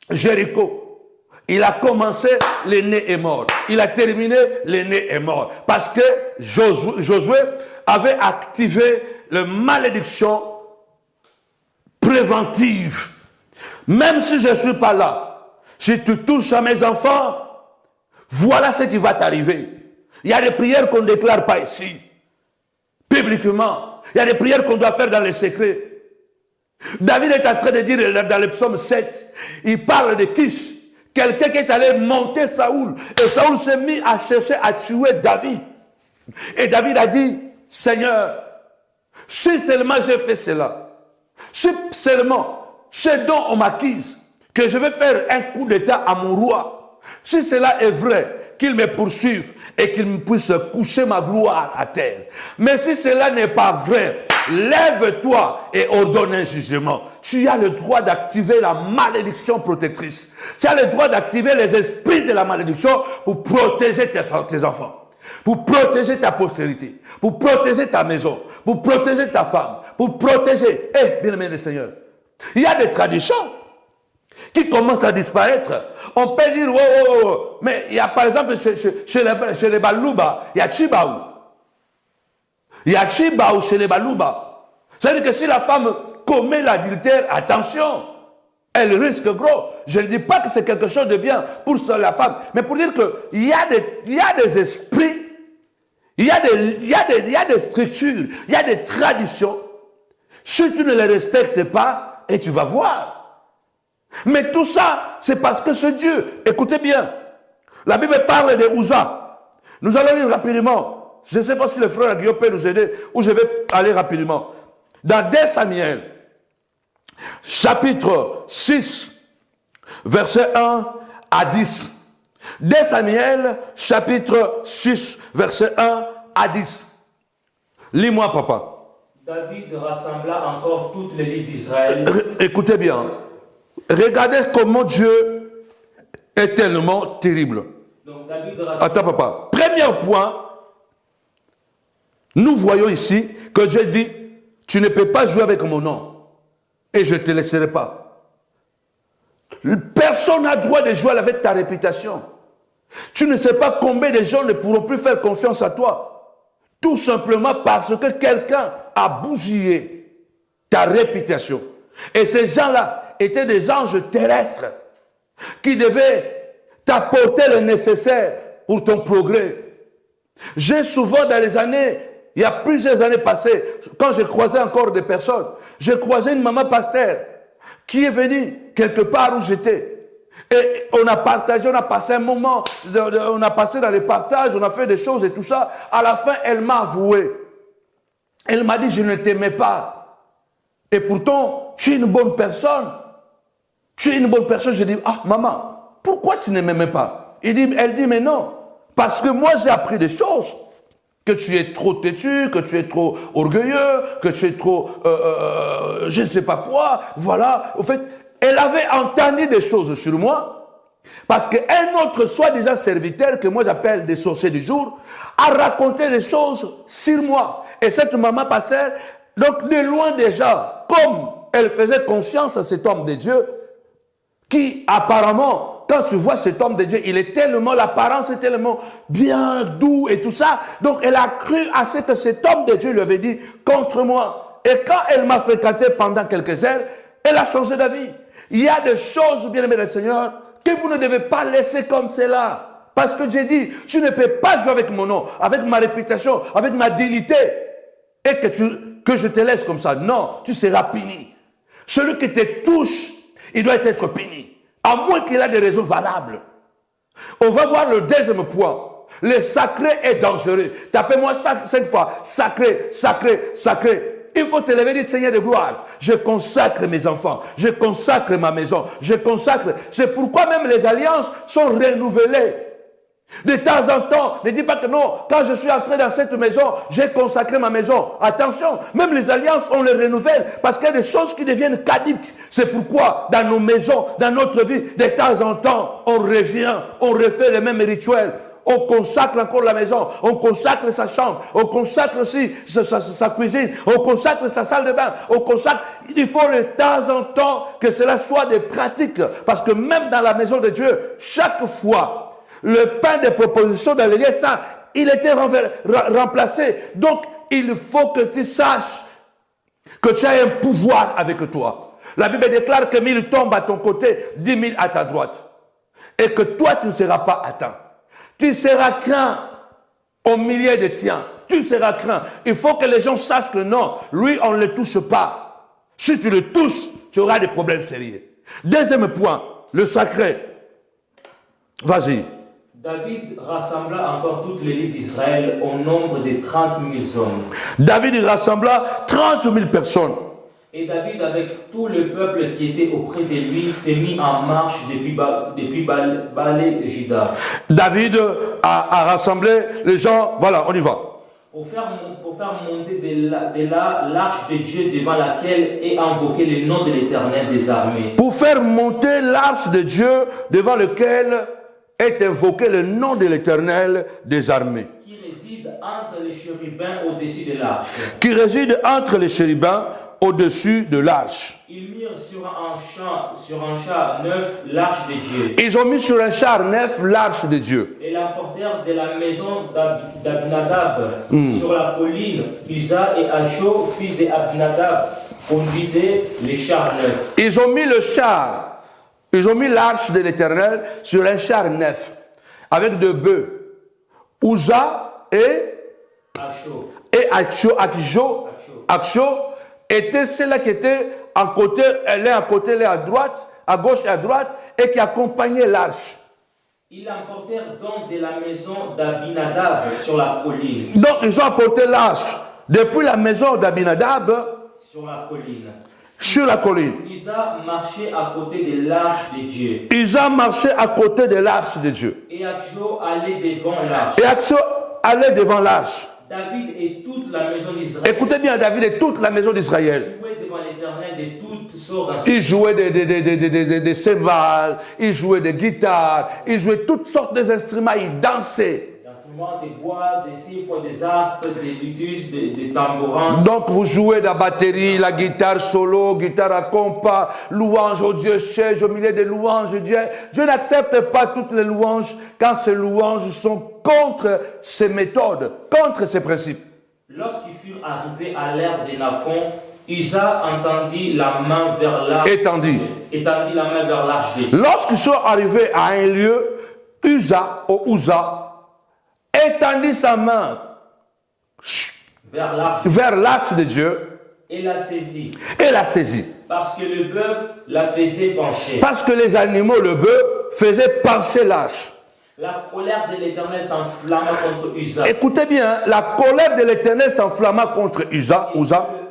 Jéricho. Il a commencé, l'aîné est mort. Il a terminé, l'aîné est mort. Parce que Josué avait activé la malédiction préventive. Même si je ne suis pas là, si tu touches à mes enfants, voilà ce qui va t'arriver. Il y a des prières qu'on ne déclare pas ici, publiquement. Il y a des prières qu'on doit faire dans les secrets. David est en train de dire dans le psaume 7, il parle de Kish. Quelqu'un qui est allé monter Saoul. Et Saoul s'est mis à chercher à tuer David. Et David a dit, Seigneur, si seulement j'ai fait cela, si seulement ce dont on m'accuse, que je vais faire un coup d'état à mon roi, si cela est vrai, qu'il me poursuive et qu'il me puisse coucher ma gloire à terre. Mais si cela n'est pas vrai, lève-toi et ordonne un jugement. Tu as le droit d'activer la malédiction protectrice. Tu as le droit d'activer les esprits de la malédiction pour protéger tes enfants, pour protéger ta postérité, pour protéger ta maison, pour protéger ta femme, pour protéger. Bien-aimé le Seigneur, il y a des traditions qui commencent à disparaître. On peut dire, mais il y a par exemple chez les Balouba, il y a Chibaou. Il y a Chibaou chez les Balouba. C'est-à-dire que si la femme commet l'adultère, attention, elle risque gros. Je ne dis pas que c'est quelque chose de bien pour la femme, mais pour dire qu'il y a des esprits, il y a des structures, il y a des traditions. Si tu ne les respectes pas, et tu vas voir. Mais tout ça, c'est parce que ce Dieu, écoutez bien, la Bible parle de Uza. Nous allons lire rapidement. Je ne sais pas si le frère Guillaume peut nous aider, ou je vais aller rapidement. Dans 2 Samuel, chapitre 6, verset 1 à 10. 2 Samuel, chapitre 6, verset 1 à 10. Lis-moi, papa. David rassembla encore toutes les villes d'Israël. Écoutez bien. Regardez comment Dieu est tellement terrible. Donc, David rassembla... Attends, papa. Premier point, nous voyons ici que Dieu dit, tu ne peux pas jouer avec mon nom et je ne te laisserai pas. Personne n'a droit de jouer avec ta réputation. Tu ne sais pas combien de gens ne pourront plus faire confiance à toi. Tout simplement parce que quelqu'un a bousillé ta réputation. Et ces gens-là étaient des anges terrestres qui devaient t'apporter le nécessaire pour ton progrès. J'ai souvent dans les années, il y a plusieurs années passées, quand je croisais encore des personnes, j'ai croisé une maman pasteur qui est venue quelque part où j'étais. Et on a partagé, on a passé un moment, on a passé dans les partages, on a fait des choses et tout ça. À la fin, elle m'a avoué. Elle m'a dit, je ne t'aimais pas. Et pourtant, tu es une bonne personne. Tu es une bonne personne. Je dis, ah maman, pourquoi tu ne m'aimais pas? Elle dit, mais non. Parce que moi, j'ai appris des choses. Que tu es trop têtu, que tu es trop orgueilleux, que tu es trop, je ne sais pas quoi. Voilà. Au fait, elle avait entendu des choses sur moi. Parce qu'un autre soi-disant serviteur, que moi j'appelle des sorciers du jour, a raconté des choses sur moi. Et cette maman pasteur, donc de loin déjà, comme elle faisait confiance à cet homme de Dieu, qui apparemment, quand tu vois cet homme de Dieu, il est tellement, l'apparence est tellement bien doux et tout ça. Donc elle a cru à ce que cet homme de Dieu lui avait dit contre moi. Et quand elle m'a fréquenté pendant quelques heures, elle a changé d'avis. Il y a des choses, bien-aimés du Seigneur, que vous ne devez pas laisser comme cela. Parce que j'ai dit, tu ne peux pas jouer avec mon nom, avec ma réputation, avec ma dignité, et que je te laisse comme ça. Non, tu seras puni. Celui qui te touche, il doit être puni. À moins qu'il ait des raisons valables. On va voir le deuxième point. Le sacré est dangereux. Tapez-moi 5 fois. Sacré, sacré, sacré. Il faut te lever et dire, Seigneur de gloire, je consacre mes enfants, je consacre ma maison, je consacre. C'est pourquoi même les alliances sont renouvelées. De temps en temps, ne dis pas que non, quand je suis entré dans cette maison, j'ai consacré ma maison. Attention, même les alliances, on les renouvelle parce qu'il y a des choses qui deviennent caduques. C'est pourquoi, dans nos maisons, dans notre vie, de temps en temps, on revient, on refait les mêmes rituels. On consacre encore la maison, on consacre sa chambre, on consacre aussi sa cuisine, on consacre sa salle de bain, on consacre. Il faut de temps en temps que cela soit des pratiques. Parce que même dans la maison de Dieu, chaque fois, le pain de proposition dans les lieux saints, il était remplacé. Donc, il faut que tu saches que tu as un pouvoir avec toi. La Bible déclare que 1000 tombent à ton côté, 10 000 à ta droite. Et que toi, tu ne seras pas atteint. Tu seras craint au milieu des tiens. Tu seras craint. Il faut que les gens sachent que non, lui, on ne le touche pas. Si tu le touches, tu auras des problèmes sérieux. Deuxième point, le sacré. Vas-y. David rassembla encore toute l'élite d'Israël au nombre de 30 000 hommes. David rassembla 30 000 personnes. Et David, avec tout le peuple qui était auprès de lui, s'est mis en marche depuis Baal-Juda. David a rassemblé les gens. Voilà, on y va. Pour faire monter de là l'arche de Dieu devant laquelle est invoqué le nom de l'Éternel des armées. Pour faire monter l'arche de Dieu devant lequel est invoqué le nom de l'Éternel des armées. Qui réside entre les chérubins au-dessus de l'arche. Qui réside entre les chérubins au-dessus de l'arche. Ils mirent sur un char neuf l'arche de Dieu. Ils ont mis sur un char neuf l'arche de Dieu. Et l'emportèrent de la maison d'Abinadab sur la colline. Uza et Acho, fils d'Abinadab, conduisaient les chars neufs. Ils ont mis le char, ils ont mis l'arche de l'Éternel sur un char neuf, avec deux bœufs. Uza et Acho étaient ceux-là qui étaient à côté, l'un à côté, l'un à droite, à gauche et à droite, et qui accompagnaient l'arche. Ils l'emportèrent donc de la maison d'Abinadab sur la colline. Donc ils ont apporté l'arche depuis la maison d'Abinadab sur la colline. Sur la colline. Isa marchait à côté de l'arche de Dieu. Isa marchait à côté de l'arche de Dieu. Et Acho allait devant l'arche. Et Acho allait devant l'arche. David et toute la maison d'Israël. Écoutez bien, David et toute la maison d'Israël. Jouaient devant l'Éternel de toutes sortes. Ils jouaient des cymbales, ils jouaient des guitares, ils jouaient toutes sortes d'instruments, ils dansaient. instruments, des bois, des cymbales, des harpes, des lutus, des tambourins. Donc vous jouez la batterie, la guitare solo, guitare à compas, louange au Dieu cherche au milieu des louanges. Dieu n'accepte pas toutes les louanges quand ces louanges sont contre ses méthodes, contre ses principes. Lorsqu'ils furent arrivés à l'ère des Napons, Uza entendit la main vers l'arche. Étendit la main vers l'arche de Dieu. Lorsqu'ils sont arrivés à un lieu, Uza étendit sa main vers l'arche de Dieu et la saisit. Parce que le bœuf la faisait pencher. Parce que les animaux, le bœuf, faisaient pencher l'arche. La colère de l'Éternel s'enflamma contre Uza. Écoutez bien, la colère de l'Éternel s'enflamma contre Uza.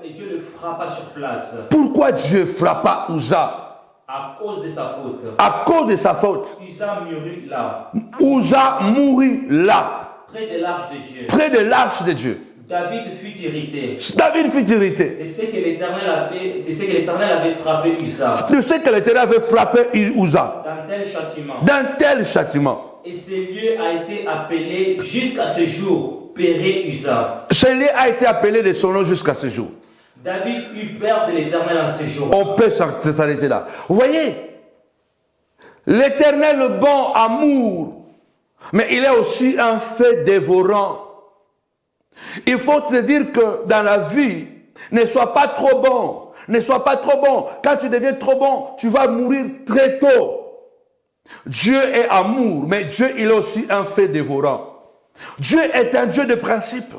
Et Dieu le frappa sur place. Pourquoi Dieu frappa Uza? À cause de sa faute. À cause de sa faute. Uza mourut là. Uza mourut là. Près de l'arche de Dieu. Près de l'arche de Dieu. David fut irrité. De ce que l'Éternel avait frappé Uza. De ce que l'Éternel avait frappé Uza. D'un tel châtiment. Et ce lieu a été appelé jusqu'à ce jour Péré Uza. Ce lieu a été appelé de son nom jusqu'à ce jour. David eut peur de l'Éternel en ce jour. On peut s'arrêter là. Vous voyez, l'Éternel, le bon amour, mais il est aussi un fait dévorant. Il faut te dire que dans la vie, ne sois pas trop bon. Ne sois pas trop bon. Quand tu deviens trop bon, tu vas mourir très tôt. Dieu est amour, mais Dieu, il est aussi un fait dévorant. Dieu est un Dieu de principes.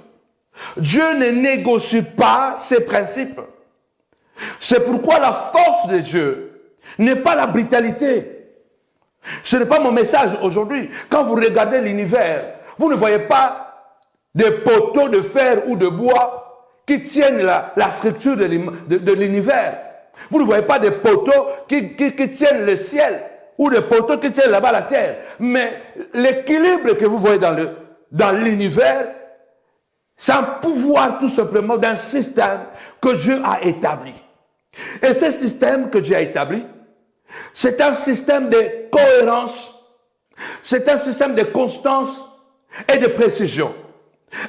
Dieu ne négocie pas ses principes. C'est pourquoi la force de Dieu n'est pas la brutalité. Ce n'est pas mon message aujourd'hui. Quand vous regardez l'univers, vous ne voyez pas des poteaux de fer ou de bois qui tiennent la structure de l'univers. Vous ne voyez pas des poteaux qui tiennent le ciel ou des poteaux qui tiennent là-bas la terre. Mais l'équilibre que vous voyez dans l'univers, c'est un pouvoir tout simplement d'un système que Dieu a établi. Et ce système que Dieu a établi, c'est un système de cohérence, c'est un système de constance et de précision.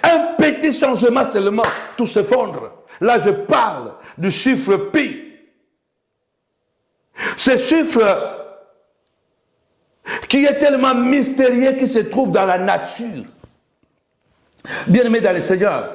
Un petit changement seulement, tout s'effondre. Là, je parle du chiffre pi. Ce chiffre qui est tellement mystérieux qui se trouve dans la nature. Bien-aimés dans le Seigneur,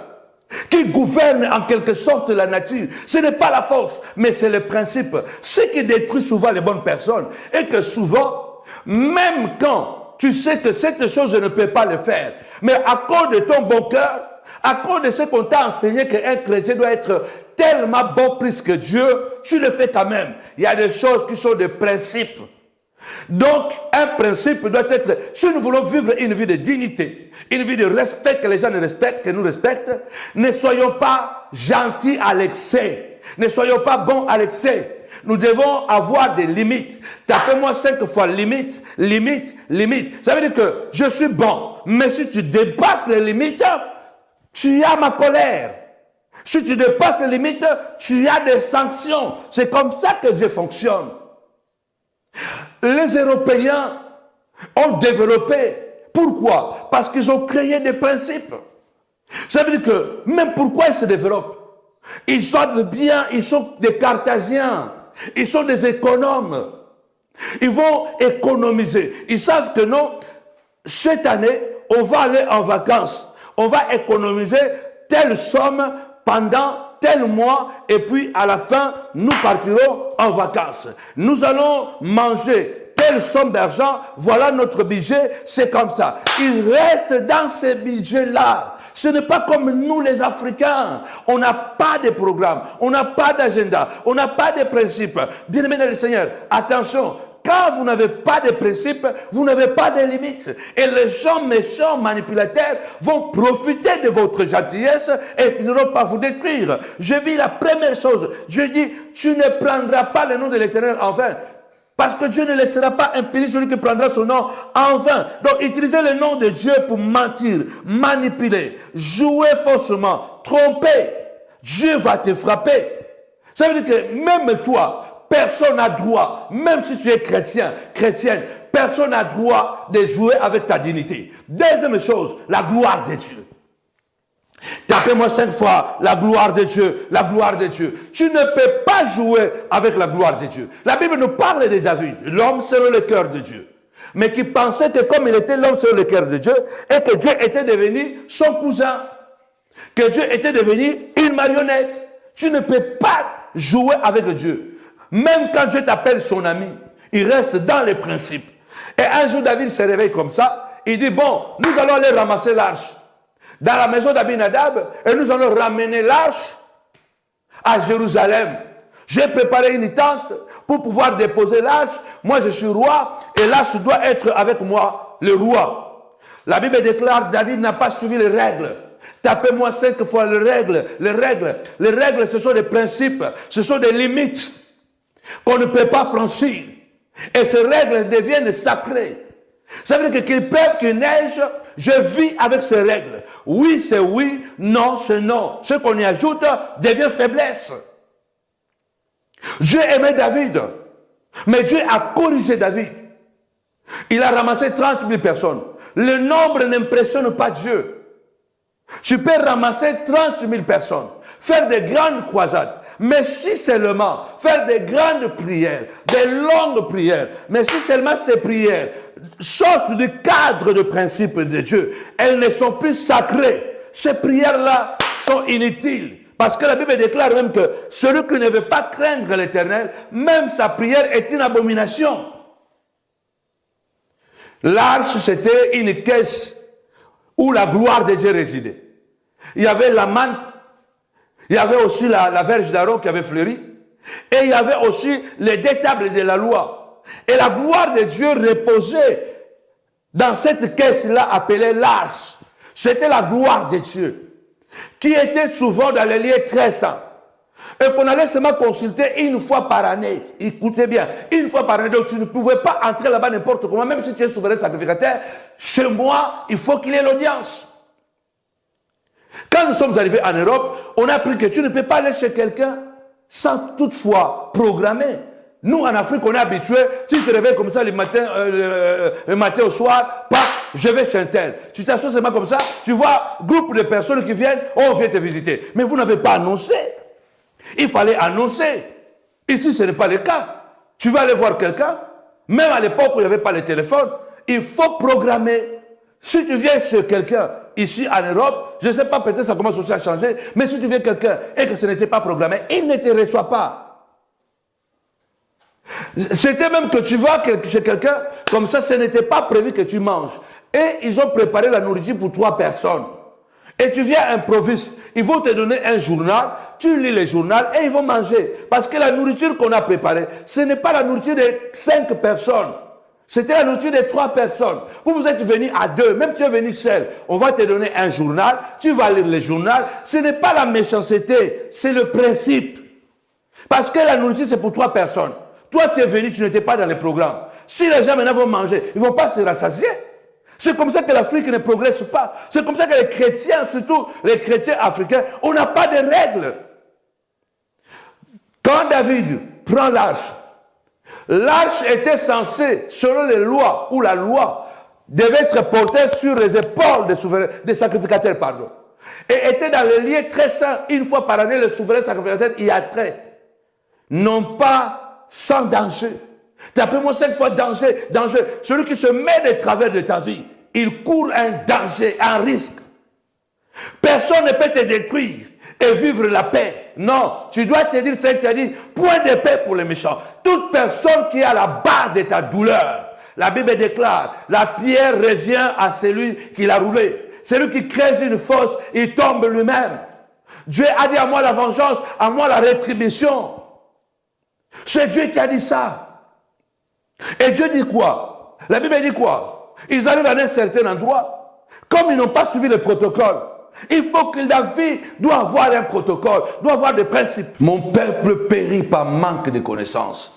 qui gouverne en quelque sorte la nature. Ce n'est pas la force, mais c'est le principe. Ce qui détruit souvent les bonnes personnes est que souvent, même quand tu sais que cette chose ne peut pas le faire, mais à cause de ton bon cœur, à cause de ce qu'on t'a enseigné qu'un chrétien doit être tellement bon plus que Dieu, tu le fais quand même. Il y a des choses qui sont des principes. Donc, un principe doit être, si nous voulons vivre une vie de dignité, une vie de respect que les gens nous respectent, que nous respectent, ne soyons pas gentils à l'excès, ne soyons pas bons à l'excès. Nous devons avoir des limites. Tapez-moi 5 fois limite, limite, limite. Ça veut dire que je suis bon, mais si tu dépasses les limites, tu as ma colère. Si tu dépasses les limites, tu as des sanctions. C'est comme ça que Dieu fonctionne. Les Européens ont développé. Pourquoi? Parce qu'ils ont créé des principes. Ça veut dire que même pourquoi ils se développent? Ils savent bien, ils sont des Carthésiens. Ils sont des économes. Ils vont économiser. Ils savent que non, cette année, on va aller en vacances. On va économiser telle somme pendant tel mois et puis à la fin, nous partirons en vacances. Nous allons manger telle somme d'argent, voilà notre budget, c'est comme ça. Ils restent dans ces budgets-là. Ce n'est pas comme nous les Africains. On n'a pas de programme, on n'a pas d'agenda, on n'a pas de principes. Bien-aimés dans le Seigneur, attention. Quand vous n'avez pas de principes, vous n'avez pas de limites. Et les gens méchants, manipulateurs, vont profiter de votre gentillesse et finiront par vous détruire. Je vis la première chose. Dieu dit, tu ne prendras pas le nom de l'Éternel en vain. Parce que Dieu ne laissera pas impuni celui qui prendra son nom en vain. Donc, utilisez le nom de Dieu pour mentir, manipuler, jouer faussement, tromper. Dieu va te frapper. Ça veut dire que même toi, personne n'a droit, même si tu es chrétien, chrétienne, Personne n'a droit de jouer avec ta dignité. Deuxième chose, la gloire de Dieu. Tapez-moi 5 fois la gloire de Dieu, la gloire de Dieu. Tu ne peux pas jouer avec la gloire de Dieu. La Bible nous parle de David, l'homme selon le cœur de Dieu. Mais qui pensait que comme il était l'homme selon le cœur de Dieu, et que Dieu était devenu son cousin, que Dieu était devenu une marionnette. Tu ne peux pas jouer avec Dieu. Même quand Dieu t'appelle son ami, il reste dans les principes. Et un jour, David se réveille comme ça, il dit, bon, nous allons aller ramasser l'arche dans la maison d'Abinadab et nous allons ramener l'arche à Jérusalem. J'ai préparé une tente pour pouvoir déposer l'arche. Moi, je suis roi et l'arche doit être avec moi, le roi. La Bible déclare, David n'a pas suivi les règles. Tapez-moi 5 fois les règles. Les règles. Les règles, ce sont des principes. Ce sont des limites qu'on ne peut pas franchir. Et ces règles deviennent sacrées. Ça veut dire qu'il pleuve, qu'il neige, je vis avec ces règles. Oui, c'est oui, non, c'est non. Ce qu'on y ajoute devient faiblesse. Dieu aimait David, mais Dieu a corrigé David. Il a ramassé 30 000 personnes. Le nombre n'impressionne pas Dieu. Tu peux ramasser 30 000 personnes, faire des grandes croisades, mais si seulement faire des grandes prières, des longues prières, mais si seulement ces prières sortent du cadre de principe de Dieu, elles ne sont plus sacrées. Ces prières-là sont inutiles. Parce que la Bible déclare même que celui qui ne veut pas craindre l'Éternel, même sa prière est une abomination. L'arche, c'était une caisse où la gloire de Dieu résidait. Il y avait la manne, il y avait aussi la verge d'Aaron qui avait fleuri, et il y avait aussi les deux tables de la loi. Et la gloire de Dieu reposait dans cette caisse-là appelée l'arche. C'était la gloire de Dieu, qui était souvent dans les lieux très saints. Et qu'on allait seulement consulter une fois par année. Écoutez bien, une fois par année. Donc tu ne pouvais pas entrer là-bas n'importe comment, même si tu es souverain sacrificateur. Chez moi, il faut qu'il y ait l'audience. Quand nous sommes arrivés en Europe, on a appris que tu ne peux pas aller chez quelqu'un sans toutefois programmer. Nous, en Afrique, on est habitués, si tu te réveilles comme ça le matin au soir, je vais chez un tel. Tu t'assois seulement comme ça, tu vois groupe de personnes qui viennent, on vient te visiter. Mais vous n'avez pas annoncé. Il fallait annoncer. Ici, ce n'est pas le cas. Tu vas aller voir quelqu'un, même à l'époque où il n'y avait pas le téléphone, il faut programmer. Si tu viens chez quelqu'un, ici en Europe, je ne sais pas, peut-être ça commence aussi à changer, mais si tu viens quelqu'un et que ce n'était pas programmé, il ne te reçoit pas. C'était même que tu vas chez quelqu'un, comme ça, ce n'était pas prévu que tu manges. Et ils ont préparé la nourriture pour 3 personnes. Et tu viens à improviste. Ils vont te donner un journal, tu lis le journal et ils vont manger. Parce que la nourriture qu'on a préparée, ce n'est pas la nourriture de 5 personnes. C'était la nourriture de 3 personnes. Vous êtes venus à 2, même tu es venu seul. On va te donner un journal, tu vas lire le journal. Ce n'est pas la méchanceté, c'est le principe. Parce que la nourriture, c'est pour 3 personnes. Toi, tu es venu, tu n'étais pas dans le programme. Si les gens maintenant vont manger, ils ne vont pas se rassasier. C'est comme ça que l'Afrique ne progresse pas. C'est comme ça que les chrétiens, surtout les chrétiens africains, on n'a pas de règles. Quand David prend l'arche, l'arche était censée, selon les lois, ou la loi, devait être portée sur les épaules des sacrificateurs, pardon. Et était dans les lieux très saints. Une fois par année, le souverain sacrificateur y entrait. Non pas sans danger. Tapez-moi 5 fois danger, danger. Celui qui se met de travers de ta vie, il court un danger, un risque. Personne ne peut te détruire et vivre la paix. Non, tu dois te dire, Seigneur, tu as dit, point de paix pour les méchants. Toute personne qui est à la barre de ta douleur, la Bible déclare, la pierre revient à celui qui l'a roulé. Celui qui creuse une fosse, il tombe lui-même. Dieu a dit à moi la vengeance, à moi la rétribution. C'est Dieu qui a dit ça. Et Dieu dit quoi? La Bible dit quoi? Ils arrivent à un certain endroit. Comme ils n'ont pas suivi le protocole, il faut que la vie doit avoir un protocole, doit avoir des principes. Mon peuple périt par manque de connaissances.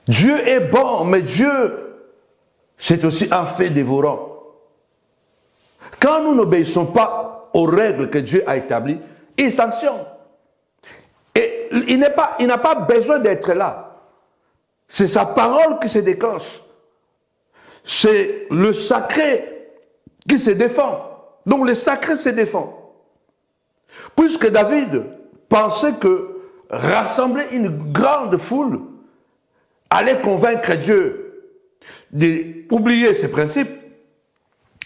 Dieu est bon, mais Dieu, c'est aussi un fait dévorant. Quand nous n'obéissons pas aux règles que Dieu a établies, il sanctionne. Et il n'a pas besoin d'être là. C'est sa parole qui se déclenche. c'est le sacré qui se défend. Donc le sacré se défend. Puisque David pensait que rassembler une grande foule allait convaincre Dieu d'oublier ses principes,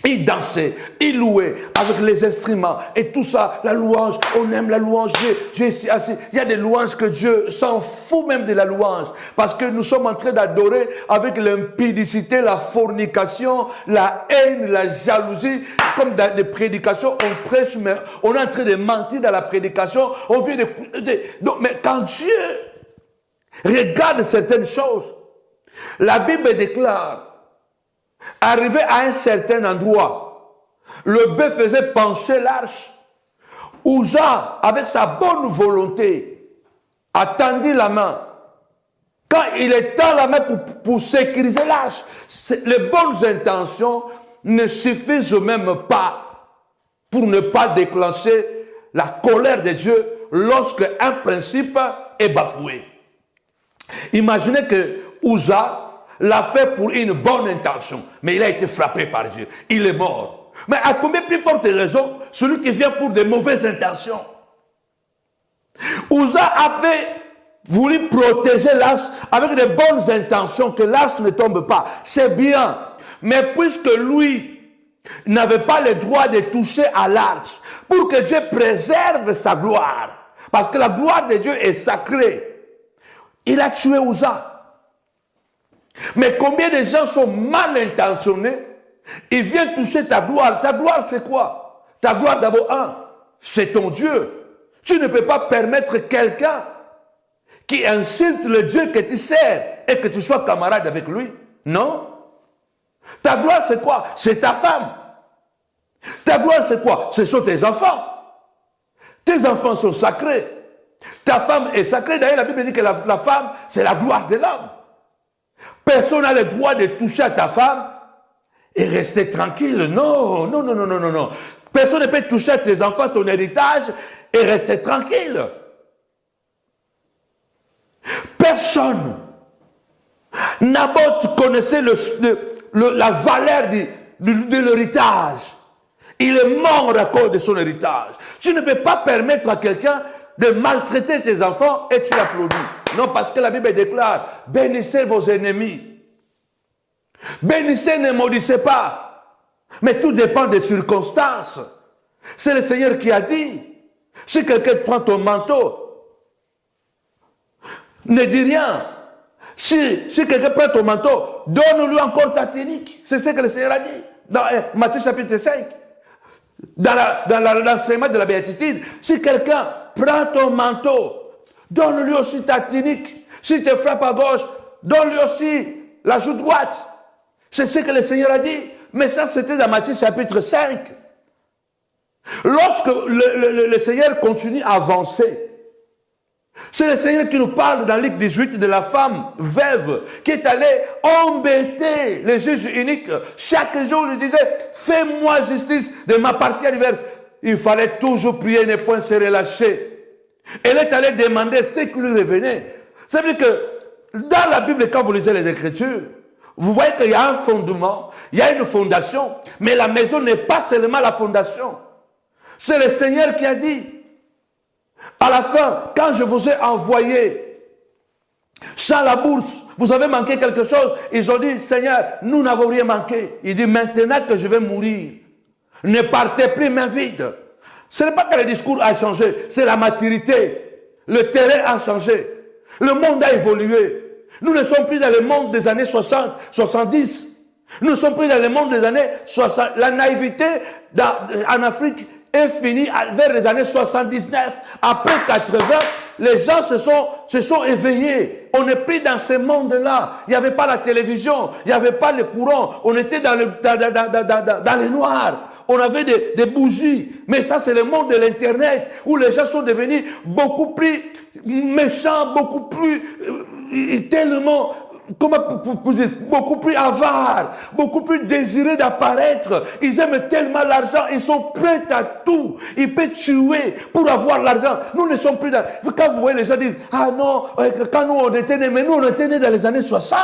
il dansait, il louait avec les instruments et tout ça, la louange, on aime la louange, Dieu est assis. Il y a des louanges que Dieu s'en fout même de la louange, parce que nous sommes en train d'adorer avec l'impudicité, la fornication, la haine, la jalousie, comme dans des prédications, on prêche, mais on est en train de mentir dans la prédication, on vient donc, mais quand Dieu regarde certaines choses, la Bible déclare, arrivé à un certain endroit, le bœuf faisait pencher l'arche. Uza, avec sa bonne volonté, attendit la main. Quand il étend la main pour sécuriser l'arche, les bonnes intentions ne suffisent même pas pour ne pas déclencher la colère de Dieu lorsque un principe est bafoué. Imaginez que Uza l'a fait pour une bonne intention, mais il a été frappé par Dieu. Il est mort. Mais à combien plus forte raison, celui qui vient pour de mauvaises intentions? Uza avait voulu protéger l'arche avec de bonnes intentions, que l'arche ne tombe pas. C'est bien. Mais puisque lui n'avait pas le droit de toucher à l'arche, pour que Dieu préserve sa gloire, parce que la gloire de Dieu est sacrée, il a tué Uza. Mais combien de gens sont mal intentionnés, ils viennent toucher ta gloire. Ta gloire, c'est quoi? Ta gloire, d'abord, c'est ton Dieu. Tu ne peux pas permettre quelqu'un qui insulte le Dieu que tu sers et que tu sois camarade avec lui. Non. Ta gloire, c'est quoi? C'est ta femme. Ta gloire, c'est quoi? Ce sont tes enfants. Tes enfants sont sacrés. Ta femme est sacrée. D'ailleurs, la Bible dit que la femme, c'est la gloire de l'homme. Personne n'a le droit de toucher à ta femme et rester tranquille. Non, non, non, non, non, non, non. Personne ne peut toucher à tes enfants, ton héritage, et rester tranquille. Personne. Naboth connaissait la valeur de l'héritage. Il est mort à cause de son héritage. Tu ne peux pas permettre à quelqu'un de maltraiter tes enfants et tu l'applaudis. Non, parce que la Bible déclare, bénissez vos ennemis. Bénissez, ne maudissez pas. Mais tout dépend des circonstances. C'est le Seigneur qui a dit, si quelqu'un prend ton manteau, ne dis rien. Si quelqu'un prend ton manteau, donne-lui encore ta tunique. C'est ce que le Seigneur a dit dans Matthieu chapitre 5. Dans l'enseignement de la béatitude, si quelqu'un prend ton manteau, donne-lui aussi ta tunique. Si te frappe à gauche, donne-lui aussi la joue droite. C'est ce que le Seigneur a dit. Mais ça, c'était dans Matthieu chapitre 5. Lorsque le Seigneur continue à avancer, c'est le Seigneur qui nous parle dans Luc 18 de la femme veuve qui est allée embêter le juge unique. Chaque jour, il lui disait, fais-moi justice de ma partie adverse. Il fallait toujours prier, ne point se relâcher. Elle est allée demander ce qui lui revenait. Ça veut dire que dans la Bible, quand vous lisez les Écritures, vous voyez qu'il y a un fondement, il y a une fondation, mais la maison n'est pas seulement la fondation. C'est le Seigneur qui a dit, à la fin, quand je vous ai envoyé sans la bourse, vous avez manqué quelque chose. Ils ont dit, Seigneur, nous n'avons rien manqué. Il dit, maintenant que je vais mourir, ne partez plus main vide. Ce n'est pas que le discours a changé, c'est la maturité. Le terrain a changé. Le monde a évolué. Nous ne sommes plus dans le monde des années 60, 70. Nous ne sommes plus dans le monde des années 60. La naïveté en Afrique est finie vers les années 79. Après 80, les gens se sont éveillés. On n'est plus dans ce monde-là. Il n'y avait pas la télévision, il n'y avait pas le courant. On était dans le noir. On avait des bougies. Mais ça, c'est le monde de l'Internet où les gens sont devenus beaucoup plus méchants, beaucoup plus tellement, comment vous dire, beaucoup plus avares, beaucoup plus désirés d'apparaître. Ils aiment tellement l'argent, ils sont prêts à tout. Ils peuvent tuer pour avoir l'argent. Nous ne sommes plus dans... Quand vous voyez les gens dire, ah non, quand nous on était nés, mais nous on était nés dans les années 60.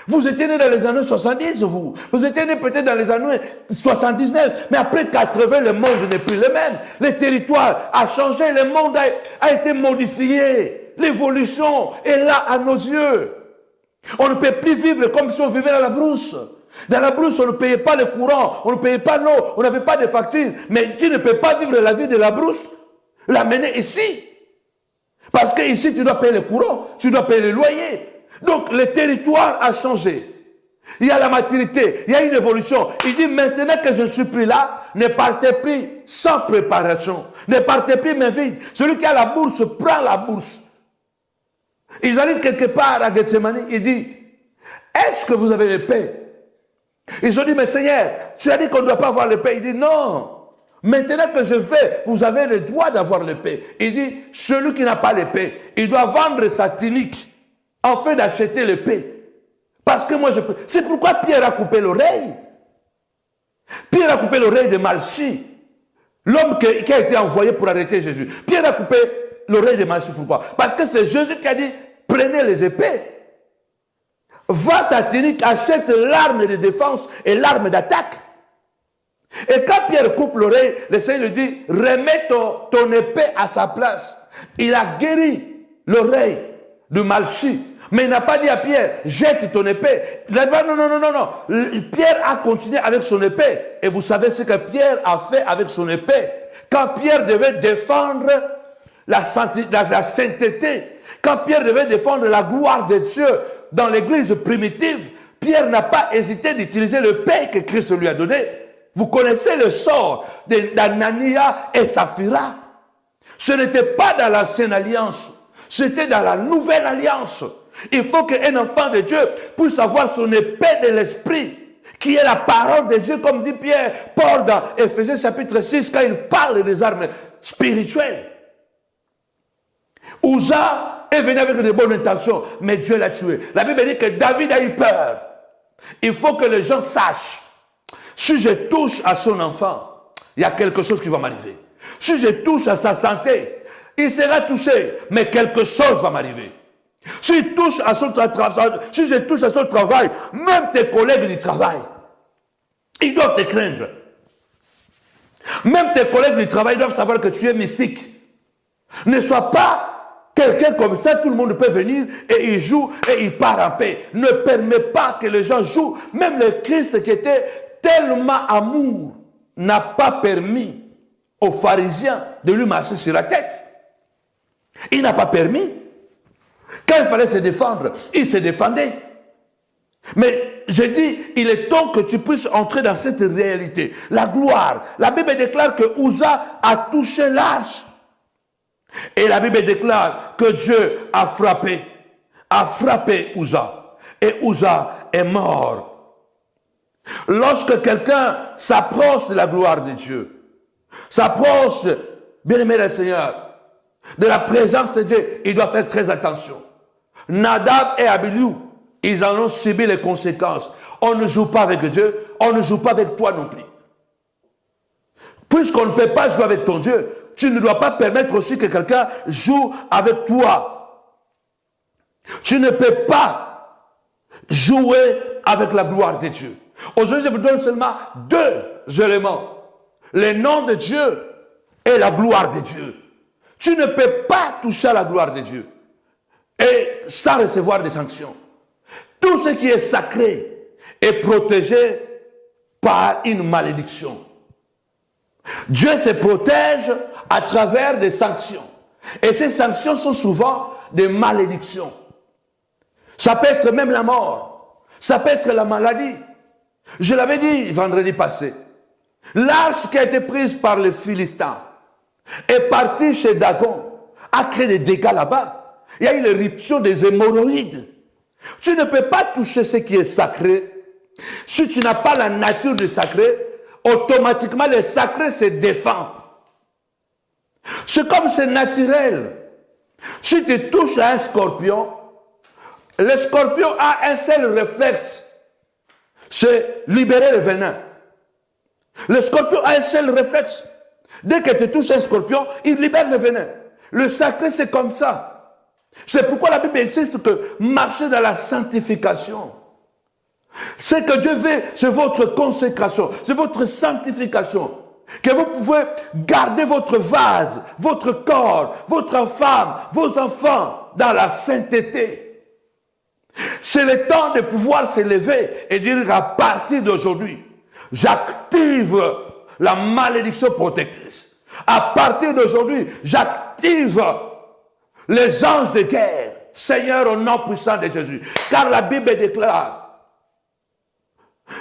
Vous étiez né dans les années 70, vous. Vous étiez né peut-être dans les années 79. Mais après 80, le monde n'est plus le même. Le territoire a changé, le monde a été modifié. L'évolution est là à nos yeux. On ne peut plus vivre comme si on vivait dans la brousse. Dans la brousse, on ne payait pas le courant, on ne payait pas l'eau, on n'avait pas de factures. Mais tu ne peux pas vivre la vie de la brousse, l'amener ici. Parce qu'ici, tu dois payer le courant, tu dois payer le loyer. Donc, le territoire a changé. Il y a la maturité, il y a une évolution. Il dit, maintenant que je ne suis plus là, ne partez plus sans préparation. Ne partez plus main vide. Celui qui a la bourse, prend la bourse. Ils arrivent quelque part à Gethsemane, il dit, est-ce que vous avez le paix? Ils ont dit, mais Seigneur, tu as dit qu'on ne doit pas avoir le paix. Il dit, non. Maintenant que je vais, vous avez le droit d'avoir le paix. Il dit, celui qui n'a pas le paix, il doit vendre sa tunique afin d'acheter le paix. Parce que moi, je peux. C'est pourquoi Pierre a coupé l'oreille. Pierre a coupé l'oreille de Malchie, l'homme qui a été envoyé pour arrêter Jésus. Pierre a coupé l'oreille de Malchie. Pourquoi? Parce que c'est Jésus qui a dit, prenez les épées. Va ta tunique, achète l'arme de défense et l'arme d'attaque. Et quand Pierre coupe l'oreille, le Seigneur lui dit, remets ton épée à sa place. Il a guéri l'oreille de Malchie. Mais il n'a pas dit à Pierre, jette ton épée. Il a dit, non. Pierre a continué avec son épée. Et vous savez ce que Pierre a fait avec son épée. Quand Pierre devait défendre la sainteté, quand Pierre devait défendre la gloire de Dieu dans l'église primitive, Pierre n'a pas hésité d'utiliser l'épée que Christ lui a donnée. Vous connaissez le sort d'Anania et Saphira. Ce n'était pas dans l'ancienne alliance, c'était dans la nouvelle alliance. Il faut qu'un enfant de Dieu puisse avoir son épée de l'esprit, qui est la parole de Dieu, comme dit Paul dans Éphésiens chapitre 6, quand il parle des armes spirituelles. Uza est venu avec de bonnes intentions, mais Dieu l'a tué. La Bible dit que David a eu peur. Il faut que les gens sachent, si je touche à son enfant, il y a quelque chose qui va m'arriver. Si je touche à sa santé, il sera touché, mais quelque chose va m'arriver. Si je touche à son travail, même tes collègues du travail, ils doivent te craindre. Même tes collègues du travail doivent savoir que tu es mystique. Ne sois pas quelqu'un comme ça, tout le monde peut venir et il joue et il part en paix. Ne permets pas que les gens jouent. Même le Christ qui était tellement amour n'a pas permis aux pharisiens de lui marcher sur la tête. Il n'a pas permis. Quand il fallait se défendre, il se défendait. Mais je dis, il est temps que tu puisses entrer dans cette réalité. La gloire. La Bible déclare que Uza a touché l'âge. Et la Bible déclare que Dieu a frappé Uza. Et Uza est mort. Lorsque quelqu'un s'approche de la gloire de Dieu, s'approche, bien-aimé le Seigneur, de la présence de Dieu, il doit faire très attention. Nadab et Abihu, ils en ont subi les conséquences. On ne joue pas avec Dieu, on ne joue pas avec toi non plus. Puisqu'on ne peut pas jouer avec ton Dieu, tu ne dois pas permettre aussi que quelqu'un joue avec toi. Tu ne peux pas jouer avec la gloire de Dieu. Aujourd'hui, je vous donne seulement deux éléments. Le nom de Dieu et la gloire de Dieu. Tu ne peux pas toucher à la gloire de Dieu et sans recevoir des sanctions. Tout ce qui est sacré est protégé par une malédiction. Dieu se protège à travers des sanctions. Et ces sanctions sont souvent des malédictions. Ça peut être même la mort. Ça peut être la maladie. Je l'avais dit vendredi passé. L'arche qui a été prise par les Philistins est partie chez Dagon, a créé des dégâts là-bas. Il y a eu l'éruption des hémorroïdes. Tu ne peux pas toucher ce qui est sacré. Si tu n'as pas la nature du sacré, automatiquement le sacré se défend. C'est comme c'est naturel. Si tu touches à un scorpion, le scorpion a un seul réflexe, c'est libérer le venin. Le scorpion a un seul réflexe. Dès que tu touches un scorpion, il libère le venin. Le sacré, c'est comme ça. C'est pourquoi la Bible insiste que marcher dans la sanctification. Ce que Dieu veut, c'est votre consécration, c'est votre sanctification. Que vous pouvez garder votre vase, votre corps, votre femme, vos enfants dans la sainteté. C'est le temps de pouvoir se lever et dire à partir d'aujourd'hui, j'active la malédiction protectrice. À partir d'aujourd'hui, j'active les anges de guerre. Seigneur, au nom puissant de Jésus. Car la Bible déclare,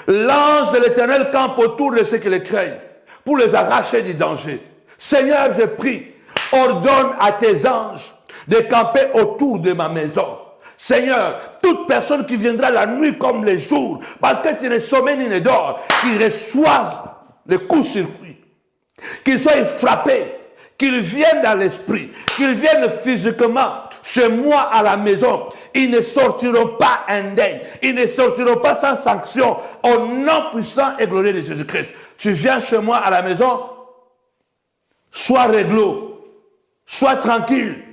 l'ange de l'Éternel campe autour de ceux qui le craignent pour les arracher du danger. Seigneur, je prie, ordonne à tes anges de camper autour de ma maison. Seigneur, toute personne qui viendra la nuit comme le jour, parce que tu ne sommeilles ni ne dors, qu'ils reçoivent le coup-circuit, qu'ils soient frappés, qu'ils viennent dans l'esprit, qu'ils viennent physiquement chez moi à la maison. Ils ne sortiront pas indemnes, ils ne sortiront pas sans sanction, au nom puissant et glorieux de Jésus-Christ. Tu viens chez moi à la maison, sois réglo, sois tranquille,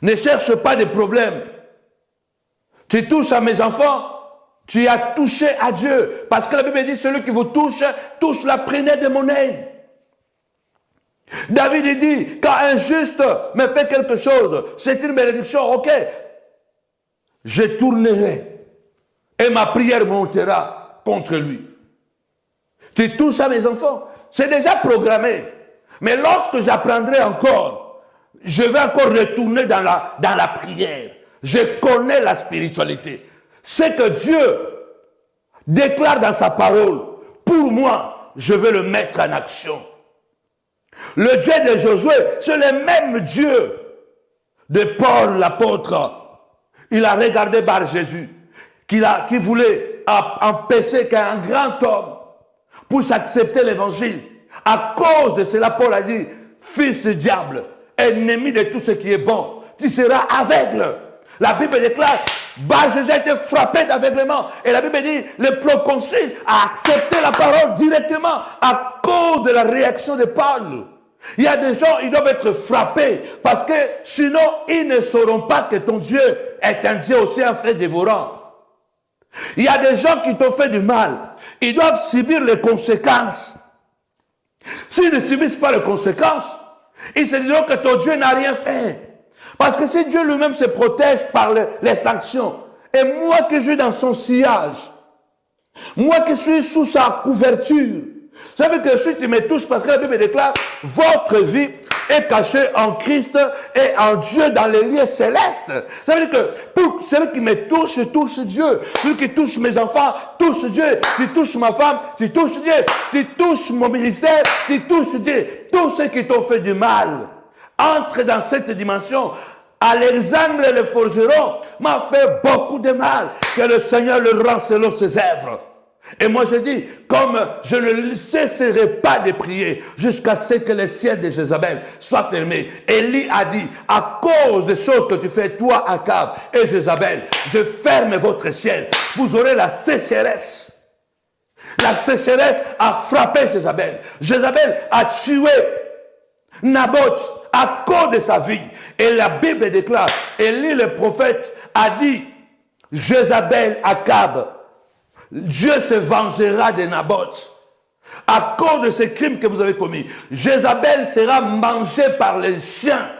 ne cherche pas de problèmes. Tu touches à mes enfants, tu as touché à Dieu. Parce que la Bible dit, celui qui vous touche, touche la prunelle de mon œil. David dit, quand un juste me fait quelque chose, c'est une bénédiction, ok. Je tournerai et ma prière montera contre lui. Tu touches à mes enfants, c'est déjà programmé. Mais lorsque j'apprendrai encore, je vais encore retourner dans la prière. Je connais la spiritualité. Ce que Dieu déclare dans sa parole, pour moi, je vais le mettre en action. Le Dieu de Josué, c'est le même Dieu de Paul l'apôtre. Il a regardé par Jésus, qui voulait empêcher qu'un grand homme puisse accepter l'évangile. À cause de cela, Paul a dit, fils du diable, ennemi de tout ce qui est bon, tu seras aveugle. La Bible déclare, Jésus a été frappé d'aveuglement. Et la Bible dit, le proconsul a accepté la parole directement à cause de la réaction de Paul. Il y a des gens, ils doivent être frappés parce que sinon, ils ne sauront pas que ton Dieu est un Dieu aussi un fait dévorant. Il y a des gens qui t'ont fait du mal. Ils doivent subir les conséquences. S'ils ne subissent pas les conséquences, ils se diront que ton Dieu n'a rien fait. Parce que si Dieu lui-même se protège par les sanctions, et moi qui suis dans son sillage, moi qui suis sous sa couverture, ça veut dire que si tu me touches, parce que la Bible déclare, votre vie est cachée en Christ et en Dieu dans les lieux célestes. Ça veut dire que pour celui qui me touche, touche Dieu. Celui qui touche mes enfants, touche Dieu. Tu touches ma femme, tu touches Dieu. Tu touches mon ministère, tu touches Dieu. Tous ceux qui t'ont fait du mal entrent dans cette dimension. Alexandre le forgeron m'a fait beaucoup de mal. Que le Seigneur le rend selon ses œuvres. Et moi je dis, comme je ne cesserai pas de prier jusqu'à ce que le ciel de Jézabel soit fermé. Élie a dit, à cause des choses que tu fais, toi, Akab et Jézabel, je ferme votre ciel. Vous aurez la sécheresse. La sécheresse a frappé Jézabel. Jézabel a tué Naboth à cause de sa vie. Et la Bible déclare, Élie le prophète a dit, Jézabel, Akab, Dieu se vengera de Naboth à cause de ces crimes que vous avez commis. Jézabel sera mangée par les chiens.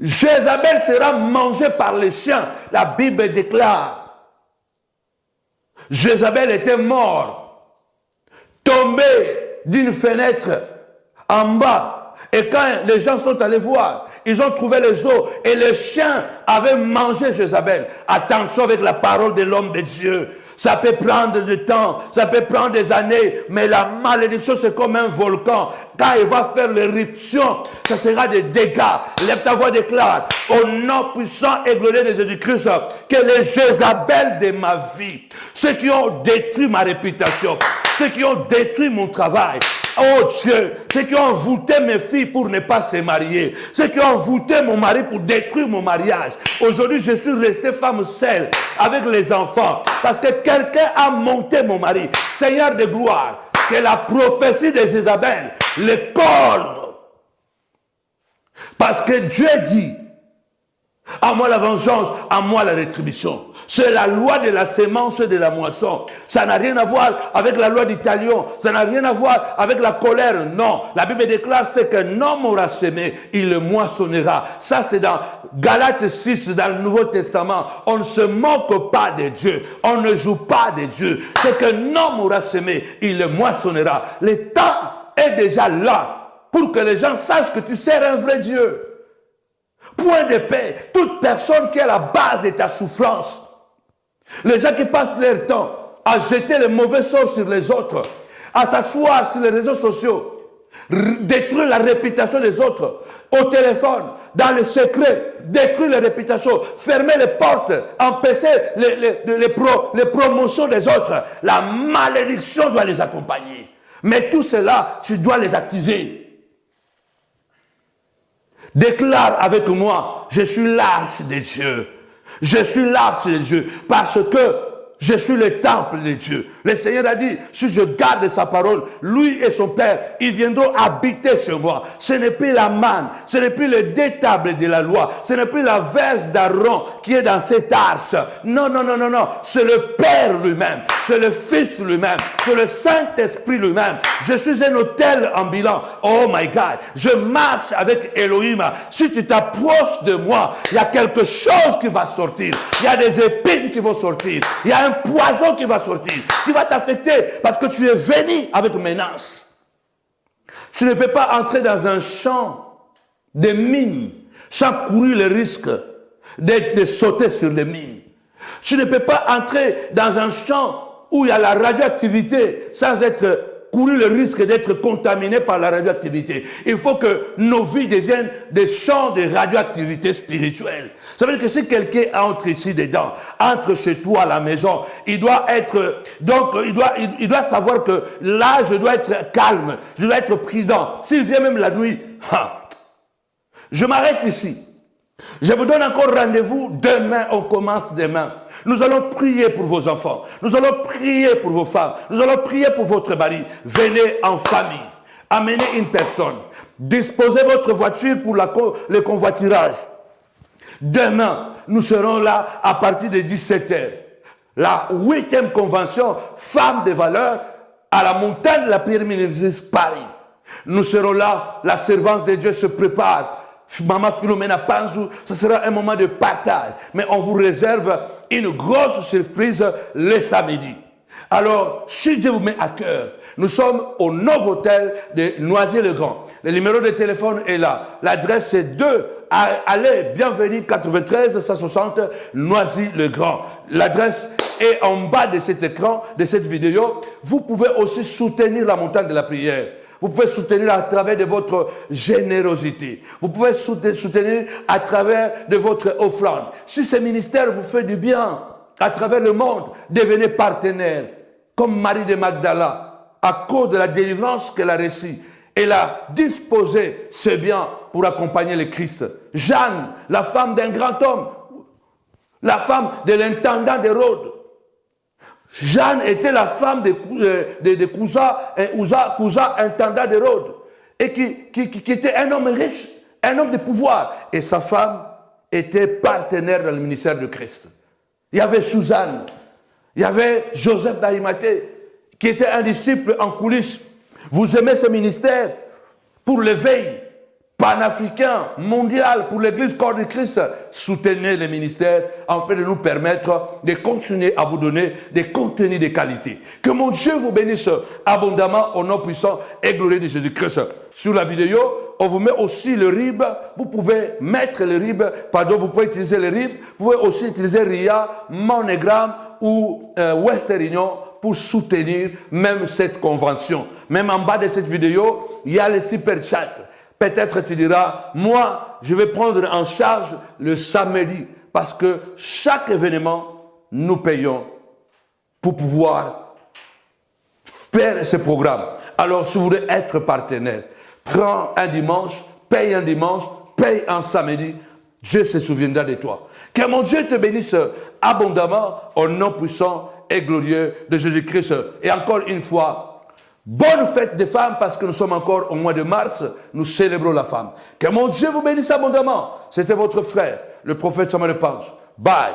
Jézabel sera mangée par les chiens. La Bible déclare, Jézabel était mort, tombé d'une fenêtre en bas. Et quand les gens sont allés voir, ils ont trouvé les os et les chiens avaient mangé Jézabel. Attention avec la parole de l'homme de Dieu. Ça peut prendre du temps, ça peut prendre des années, mais la malédiction c'est comme un volcan. Quand il va faire l'éruption, ça sera des dégâts. Lève ta voix, déclare, au nom puissant et glorieux de Jésus-Christ, que les Jézabel de ma vie, ceux qui ont détruit ma réputation, ceux qui ont détruit mon travail, oh Dieu, ceux qui ont voûté mes filles pour ne pas se marier, ceux qui ont voûté mon mari pour détruire mon mariage. Aujourd'hui, je suis resté femme seule avec les enfants parce que quelqu'un a monté mon mari. Seigneur de gloire, que la prophétie de Jézabel le colle. Parce que Dieu dit, À moi la vengeance, à moi la rétribution. C'est la loi de la sémence et de la moisson. Ça n'a rien à voir avec la loi du talion. Ça n'a rien à voir avec la colère. Non. La Bible déclare c'est qu'un homme aura sémé, il le moissonnera. Ça c'est dans Galates 6, dans le Nouveau Testament. On ne se moque pas de Dieu. On ne joue pas de Dieu. C'est qu'un homme aura sémé, il le moissonnera. Le temps est déjà là pour que les gens sachent que tu sers un vrai Dieu. Point de paix. Toute personne qui est à la base de ta souffrance. Les gens qui passent leur temps à jeter les mauvais sorts sur les autres, à s'asseoir sur les réseaux sociaux, détruire la réputation des autres, au téléphone, dans le secret, détruire la réputation, fermer les portes, empêcher les promotions des autres. La malédiction doit les accompagner. Mais tout cela, tu dois les activer. Déclare avec moi, je suis l'arche de Dieu. Je suis l'arche de Dieu parce que je suis le temple de Dieu. Le Seigneur a dit, si je garde sa parole, lui et son Père, ils viendront habiter chez moi. Ce n'est plus la manne, ce n'est plus le détable de la loi, ce n'est plus la verge d'Aaron qui est dans cette arche. Non, non, non, non, non. C'est le Père lui-même, c'est le Fils lui-même, c'est le Saint-Esprit lui-même. Je suis un autel ambulant. Oh my God, je marche avec Elohim. Si tu t'approches de moi, il y a quelque chose qui va sortir. Il y a des épines qui vont sortir. Il y a un poison qui va sortir, qui va t'affecter parce que tu es venu avec menace. Tu ne peux pas entrer dans un champ de mines sans courir le risque de sauter sur les mines. Tu ne peux pas entrer dans un champ où il y a la radioactivité sans courir le risque d'être contaminé par la radioactivité. Il faut que nos vies deviennent des champs de radioactivité spirituelle. Ça veut dire que si quelqu'un entre ici dedans, entre chez toi à la maison, il doit être, donc il doit savoir que là je dois être calme, je dois être prudent. S'il vient même la nuit, je m'arrête ici. Je vous donne encore rendez-vous demain, on commence demain. Nous allons prier pour vos enfants. Nous allons prier pour vos femmes. Nous allons prier pour votre mari. Venez en famille. Amenez une personne. Disposez votre voiture pour le convoiturage. Demain, nous serons là à partir de 17h. La 8e convention Femmes de valeur à la montagne de la Pierre Ministries Paris. Nous serons là, la servante de Dieu se prépare. Maman Philomena Panzou, ce sera un moment de partage. Mais on vous réserve une grosse surprise le samedi. Alors, si Dieu vous met à cœur, nous sommes au Novotel de Noisy-le-Grand. Le numéro de téléphone est là. L'adresse est 2 allez, bienvenue 93 160 Noisy-le-Grand. L'adresse est en bas de cet écran, de cette vidéo. Vous pouvez aussi soutenir la montagne de la prière. Vous pouvez soutenir à travers de votre générosité. Vous pouvez soutenir à travers de votre offrande. Si ce ministère vous fait du bien à travers le monde, devenez partenaire. Comme Marie de Magdala, à cause de la délivrance qu'elle a reçue, elle a disposé ses biens pour accompagner le Christ. Jeanne, la femme d'un grand homme, la femme de l'intendant d'Hérode. Jeanne était la femme de Cousa, intendant d'Hérode, et qui était un homme riche, un homme de pouvoir. Et sa femme était partenaire dans le ministère de Christ. Il y avait Suzanne, il y avait Joseph d'Arimathée, qui était un disciple en coulisses. Vous aimez ce ministère pour l'éveil panafricain, mondial, pour l'église corps de Christ. Soutenez le ministère afin de nous permettre de continuer à vous donner des contenus de qualité. Que mon Dieu vous bénisse abondamment au nom puissant et glorieux de Jésus-Christ. Sur la vidéo, on vous met aussi le RIB. Vous pouvez mettre le RIB, vous pouvez utiliser le RIB. Vous pouvez aussi utiliser RIA, MoneyGram ou Western Union pour soutenir même cette convention. Même en bas de cette vidéo, il y a le super chat. Peut-être tu diras, moi, je vais prendre en charge le samedi parce que chaque événement, nous payons pour pouvoir faire ce programme. Alors, si vous voulez être partenaire, prends un dimanche, paye un samedi, Dieu se souviendra de toi. Que mon Dieu te bénisse abondamment au nom puissant et glorieux de Jésus-Christ. Et encore une fois, bonne fête des femmes parce que nous sommes encore au mois de mars, nous célébrons la femme. Que mon Dieu vous bénisse abondamment. C'était votre frère, le prophète Samuel parle. Bye.